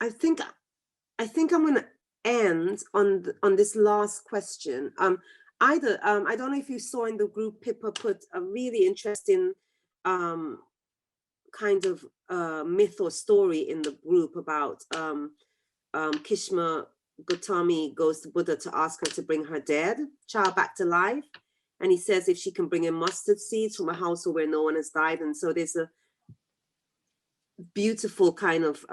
I think I'm going to end on this last question. I don't know if you saw in the group, Pippa put a really interesting kind of myth or story in the group about Kishma Gautami goes to Buddha to ask her to bring her dead child back to life. And he says if she can bring in mustard seeds from a household where no one has died. And so there's a beautiful kind of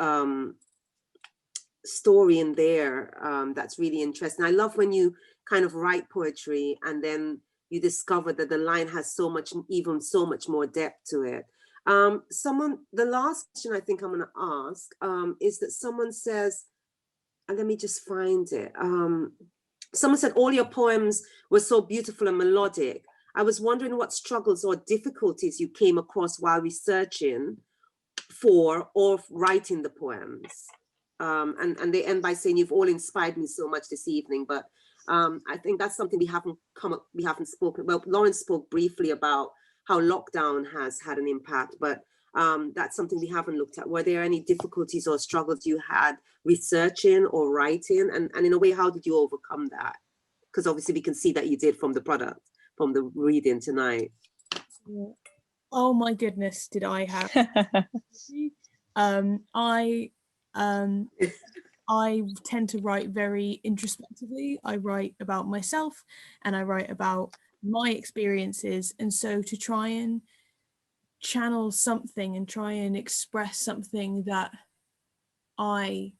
story in there that's really interesting. I love when you kind of write poetry and then you discover that the line has so much more depth to it. The last question I think I'm going to ask is that someone says, and let me just find it. Someone said, all your poems were so beautiful and melodic. I was wondering what struggles or difficulties you came across while researching for or writing the poems. And they end by saying, you've all inspired me so much this evening, but I think that's something we haven't spoken. Well, Lawrence spoke briefly about how lockdown has had an impact, but that's something we haven't looked at. Were there any difficulties or struggles you had researching or writing? And in a way, how did you overcome that? Because obviously we can see that you did from the product, from the reading tonight. Oh my goodness, did I have I tend to write very introspectively. I write about myself and I write about my experiences, and so to try and channel something and try and express something that I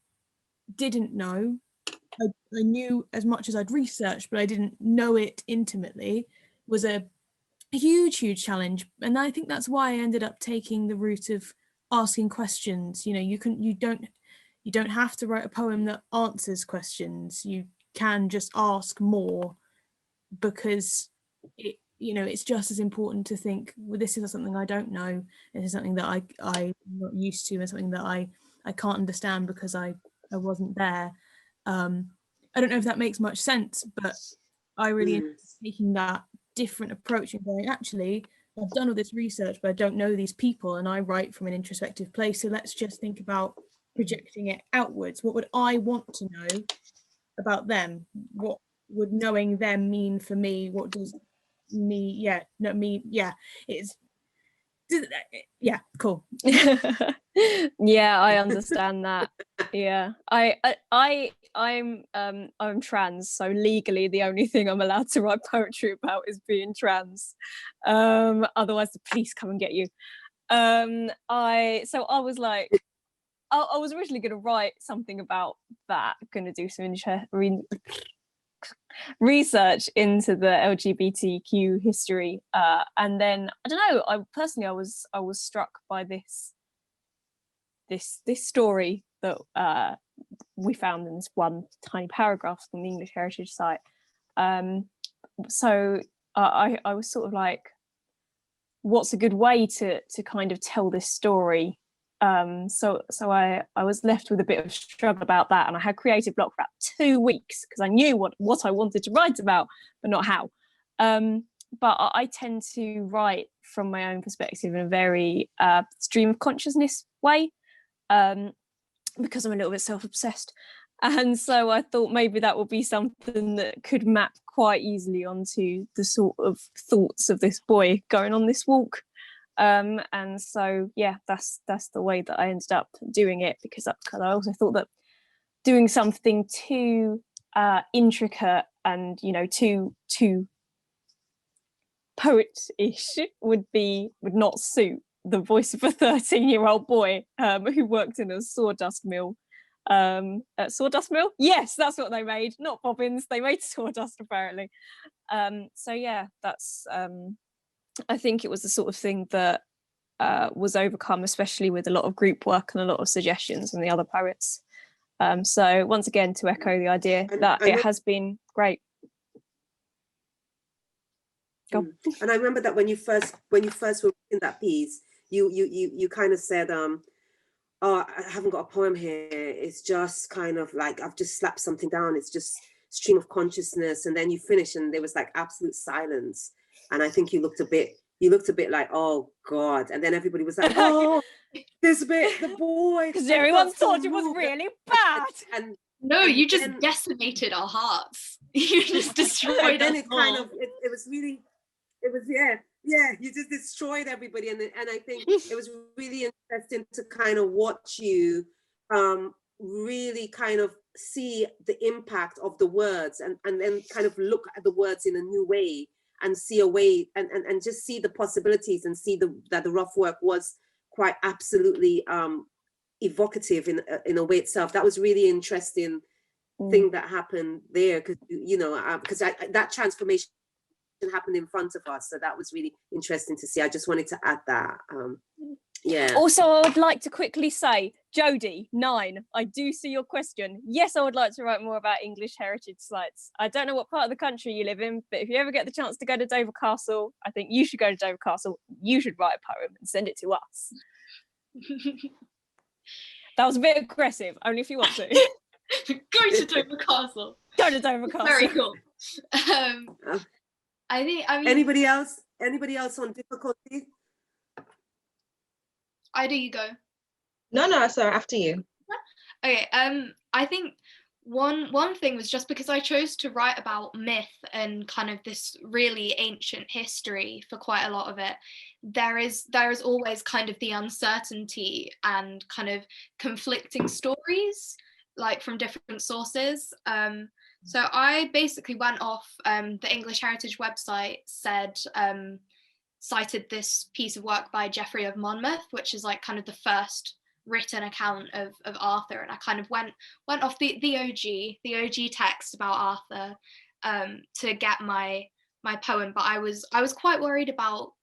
didn't know, I knew as much as I'd researched, but I didn't know it intimately, was a huge challenge. And I think that's why I ended up taking the route of asking questions. You know, you don't have to write a poem that answers questions. You can just ask more, because it's just as important to think, well, this is something I don't know, this is something that I'm not used to, and something that I can't understand because I wasn't there. I don't know if that makes much sense, but I really enjoy taking that different approach and going, actually, I've done all this research, but I don't know these people, and I write from an introspective place. So let's just think about projecting it outwards. What would I want to know about them? What would knowing them mean for me? What does it's cool. Yeah, I understand that. Yeah, I'm trans, so legally the only thing I'm allowed to write poetry about is being trans. Otherwise the police come and get you. I was like, I was originally going to write something about that, going to do some research into the LGBTQ history, and then I don't know, I was struck by this story that we found in this one tiny paragraph on the English Heritage site. So I was sort of like, what's a good way to kind of tell this story? So I was left with a bit of struggle about that, and I had creative block for about 2 weeks because I knew what I wanted to write about, but not how. But I tend to write from my own perspective in a very stream of consciousness way, because I'm a little bit self-obsessed. And so I thought maybe that would be something that could map quite easily onto the sort of thoughts of this boy going on this walk. And so, yeah, that's the way that I ended up doing it, because I also thought that doing something too intricate and, too poet-ish would not suit the voice of a 13-year-old boy who worked in a sawdust mill. Sawdust mill? Yes, that's what they made, not bobbins. They made sawdust, apparently. So yeah, that's I think it was the sort of thing that was overcome, especially with a lot of group work and a lot of suggestions from the other poets. So once again, to echo the idea that it has been great. Go. And I remember that when you first were in that piece, you kind of said, oh, I haven't got a poem here. It's just kind of like, I've just slapped something down. It's just stream of consciousness. And then you finish and there was like absolute silence. And I think you looked a bit like, oh God. And then everybody was like, oh, this bit, the boy. Because everyone thought it was really bad. And no, you just decimated our hearts. You just destroyed and then us it kind of, it was really, it was, yeah, you just destroyed everybody. And I think it was really interesting to kind of watch you really kind of see the impact of the words and then kind of look at the words in a new way and see a way and just see the possibilities and see that the rough work was quite absolutely evocative in a way itself. That was really interesting thing that happened there, because because that transformation happened in front of us, so that was really interesting to see. I just wanted to add that. Yeah. Also, I would like to quickly say, Jodie, 9, I do see your question. Yes, I would like to write more about English heritage sites. I don't know what part of the country you live in, but if you ever get the chance to go to Dover Castle, I think you should go to Dover Castle. You should write a poem and send it to us. That was a bit aggressive, only if you want to. Go to Dover Castle. Go to Dover Castle. Very cool. I mean, anybody else on difficulty? Ida, you go. No, sorry, after you. Okay, I think one thing was just because I chose to write about myth and kind of this really ancient history for quite a lot of it, there is always kind of the uncertainty and kind of conflicting stories, like from different sources. So I basically went off, the English Heritage website cited this piece of work by Geoffrey of Monmouth, which is like kind of the first written account of Arthur, and I kind of went off the OG text about Arthur to get my poem. But I was quite worried about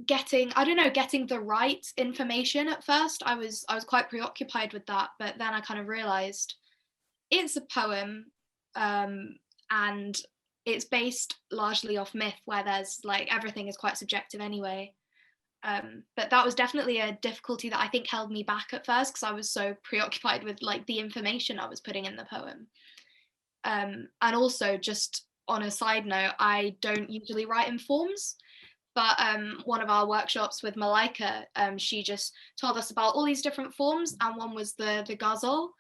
getting the right information at first. I was quite preoccupied with that, but then I kind of realized it's a poem, and it's based largely off myth, where there's like everything is quite subjective anyway. But that was definitely a difficulty that I think held me back at first, because I was so preoccupied with like the information I was putting in the poem. And also, just on a side note, I don't usually write in forms, but one of our workshops with Malika, she just told us about all these different forms, and one was the ghazal,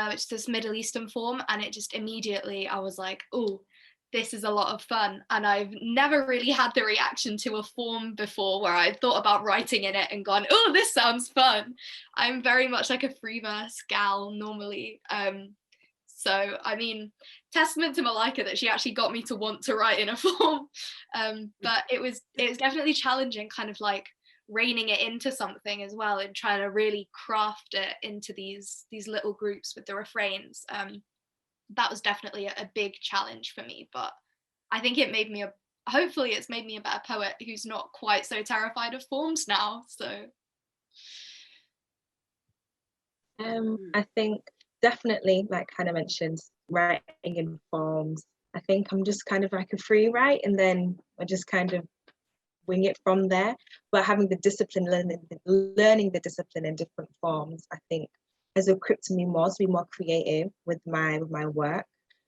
which is this Middle Eastern form, and it just immediately, I was like, oh, this is a lot of fun. And I've never really had the reaction to a form before where I thought about writing in it and gone, oh, this sounds fun. I'm very much like a free verse gal normally. So, I mean, testament to Malika that she actually got me to want to write in a form. But it was definitely challenging, kind of like reining it into something as well, and trying to really craft it into these little groups with the refrains. That was definitely a big challenge for me, but I think it made me hopefully it's made me a better poet who's not quite so terrified of forms now. So I think definitely, like Hannah mentioned, writing in forms. I think I'm just kind of like a free write, and then I just kind of wing it from there. But having the discipline, learning the discipline in different forms, I think has equipped me more to be more creative with my work.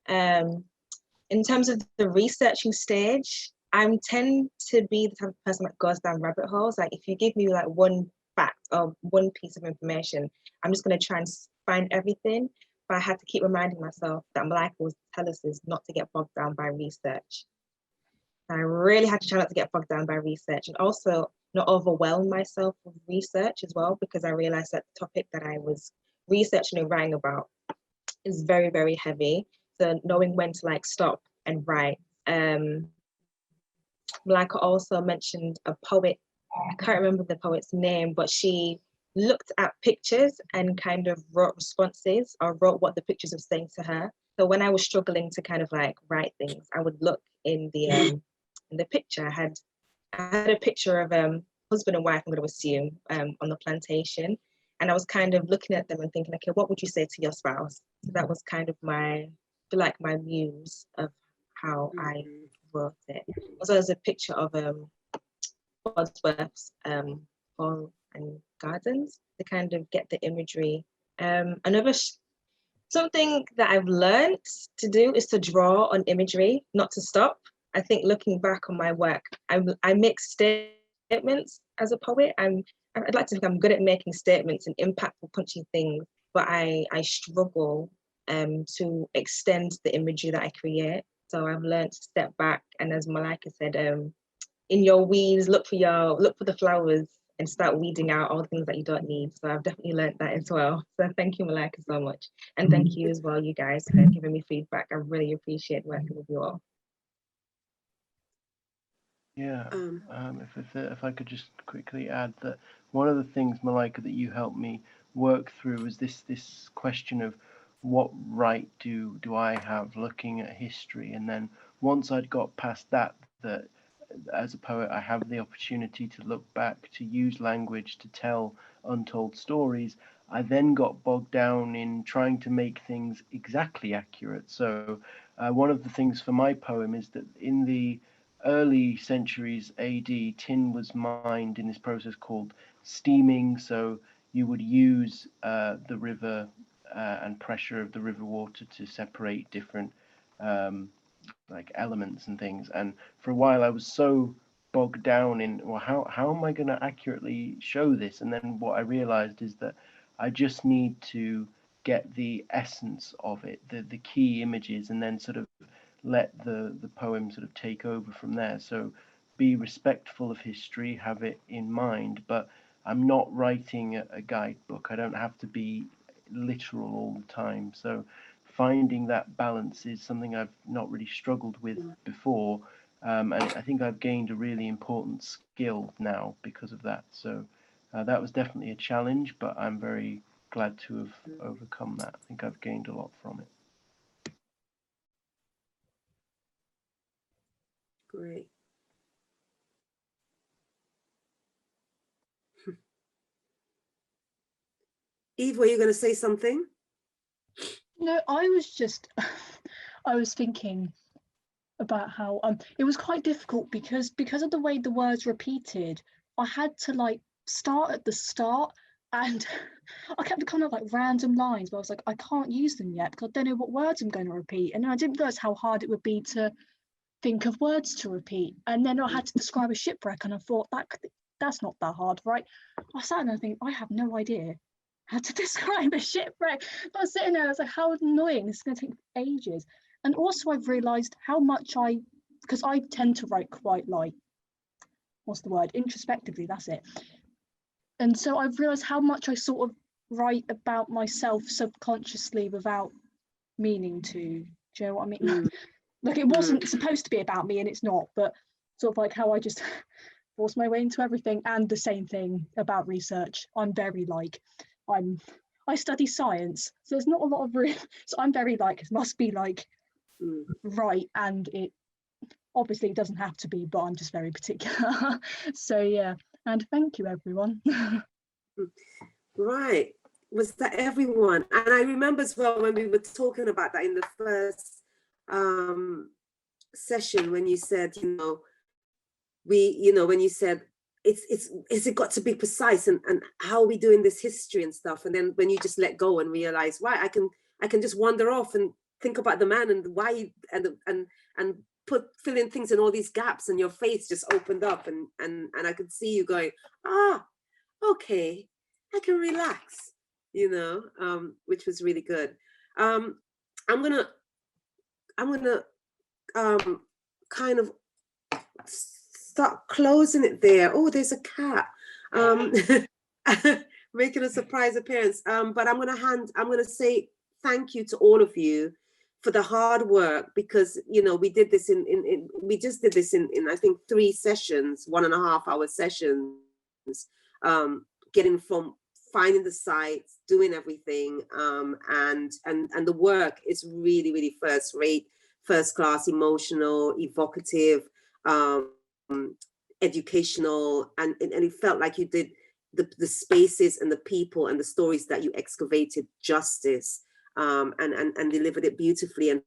In terms of the researching stage, I tend to be the type of person that goes down rabbit holes. Like if you give me like one fact or one piece of information, I'm just going to try and find everything. But I had to keep reminding myself that Malika was tell us is not to get bogged down by research. I really had to try not to get bogged down by research, and also not overwhelm myself with research as well, because I realized that the topic that I was researching and writing about is very, very heavy. So knowing when to like stop and write. Malika also mentioned a poet. I can't remember the poet's name, but she looked at pictures and kind of wrote responses, or wrote what the pictures were saying to her. So when I was struggling to kind of like write things, I would look in the picture. I had a picture of husband and wife, I'm going to assume, on the plantation, and I was kind of looking at them and thinking, okay, what would you say to your spouse? So that was kind of my muse of how I wrote it. Also, there's a picture of Bosworth's Hall and Gardens to kind of get the imagery. Something that I've learned to do is to draw on imagery, not to stop. I think looking back on my work, I make statements as a poet. I'd like to think I'm good at making statements and impactful, punchy things, but I struggle to extend the imagery that I create. So I've learned to step back, and as Malika said, in your weeds, look for the flowers and start weeding out all the things that you don't need. So I've definitely learned that as well. So thank you, Malika, so much. And thank you as well, you guys, for giving me feedback. I really appreciate working with you all. Yeah, if I could just quickly add that one of the things, Malika, that you helped me work through is this question of what right do I have looking at history, and then once I'd got past that as a poet I have the opportunity to look back, to use language to tell untold stories, I then got bogged down in trying to make things exactly accurate. So one of the things for my poem is that in the early centuries AD, tin was mined in this process called steaming. So you would use the river and pressure of the river water to separate different like elements and things. And for a while I was so bogged down in, well, how am I going to accurately show this? And then what I realized is that I just need to get the essence of it, the key images, and then sort of let the poem sort of take over from there. So be respectful of history, have it in mind, but I'm not writing a guidebook. I don't have to be literal all the time. So finding that balance is something I've not really struggled with before. And I think I've gained a really important skill now because of that. So that was definitely a challenge, but I'm very glad to have overcome that. I think I've gained a lot from it. Great. Eve, were you going to say something? No, I was just, I was thinking about how it was quite difficult because of the way the words repeated. I had to like start at the start, and I kept kind of like random lines, but I was like, I can't use them yet because I don't know what words I'm going to repeat. And then I didn't realize how hard it would be to think of words to repeat. And then I had to describe a shipwreck, and I thought that's not that hard, right? I sat and I think I have no idea how to describe a shipwreck. I was sitting there, I was like, how annoying, this is going to take ages. And also I've realized how much because I tend to write quite like, what's the word, introspectively, that's it. And so I've realized how much I sort of write about myself subconsciously without meaning to. Do you know what I mean? Like it wasn't supposed to be about me, and it's not, but sort of like how I just force my way into everything. And the same thing about research. I'm very like, I study science, so there's not a lot of room. So I'm very like, it must be like right, and it obviously doesn't have to be, but I'm just very particular. So yeah, and thank you everyone. Right, was that everyone? And I remember as well when we were talking about that in the first session, when you said, when you said is it got to be precise, and how are we doing this history and stuff, and then when you just let go and realize, why I can just wander off and think about the man and why and fill in things in all these gaps, and your face just opened up, and I could see you going, okay, I can relax, which was really good. I'm gonna kind of start closing it there. Oh, there's a cat making a surprise appearance. But I'm gonna say thank you to all of you for the hard work, because we did this we just did this in I think 3 sessions, 1.5 hour sessions, getting from finding the sites, doing everything, and the work is really, really first rate, first class, emotional, evocative, educational, and it felt like you did the spaces and the people and the stories that you excavated justice, and delivered it beautifully and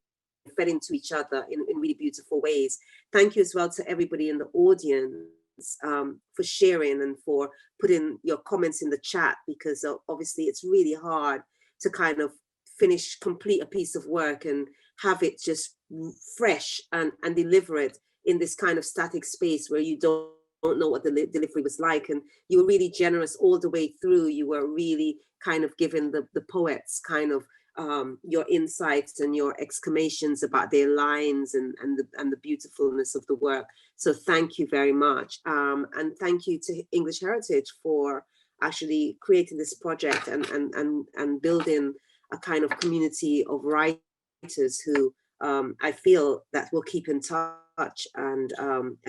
fed into each other in really beautiful ways. Thank you as well to everybody in the audience for sharing and for putting your comments in the chat, because obviously it's really hard to kind of complete a piece of work and have it just fresh and deliver it in this kind of static space where you don't know what the delivery was like. And you were really generous all the way through. You were really kind of giving the poets kind of your insights and your exclamations about their lines and the beautifulness of the work. So thank you very much. And thank you to English Heritage for actually creating this project and building a kind of community of writers who I feel that will keep in touch and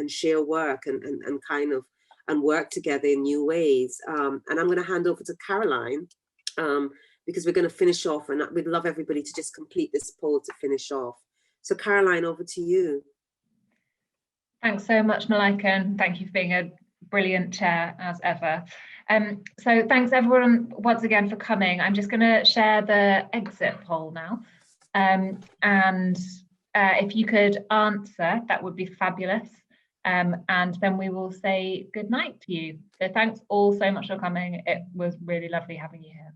share work and kind of work together in new ways. And I'm going to hand over to Caroline, because we're going to finish off, and we'd love everybody to just complete this poll to finish off. So Caroline, over to you. Thanks so much, Malika, and thank you for being a brilliant chair as ever. So thanks everyone once again for coming. I'm just going to share the exit poll now. And if you could answer, that would be fabulous. And then we will say good night to you. So thanks all so much for coming. It was really lovely having you here.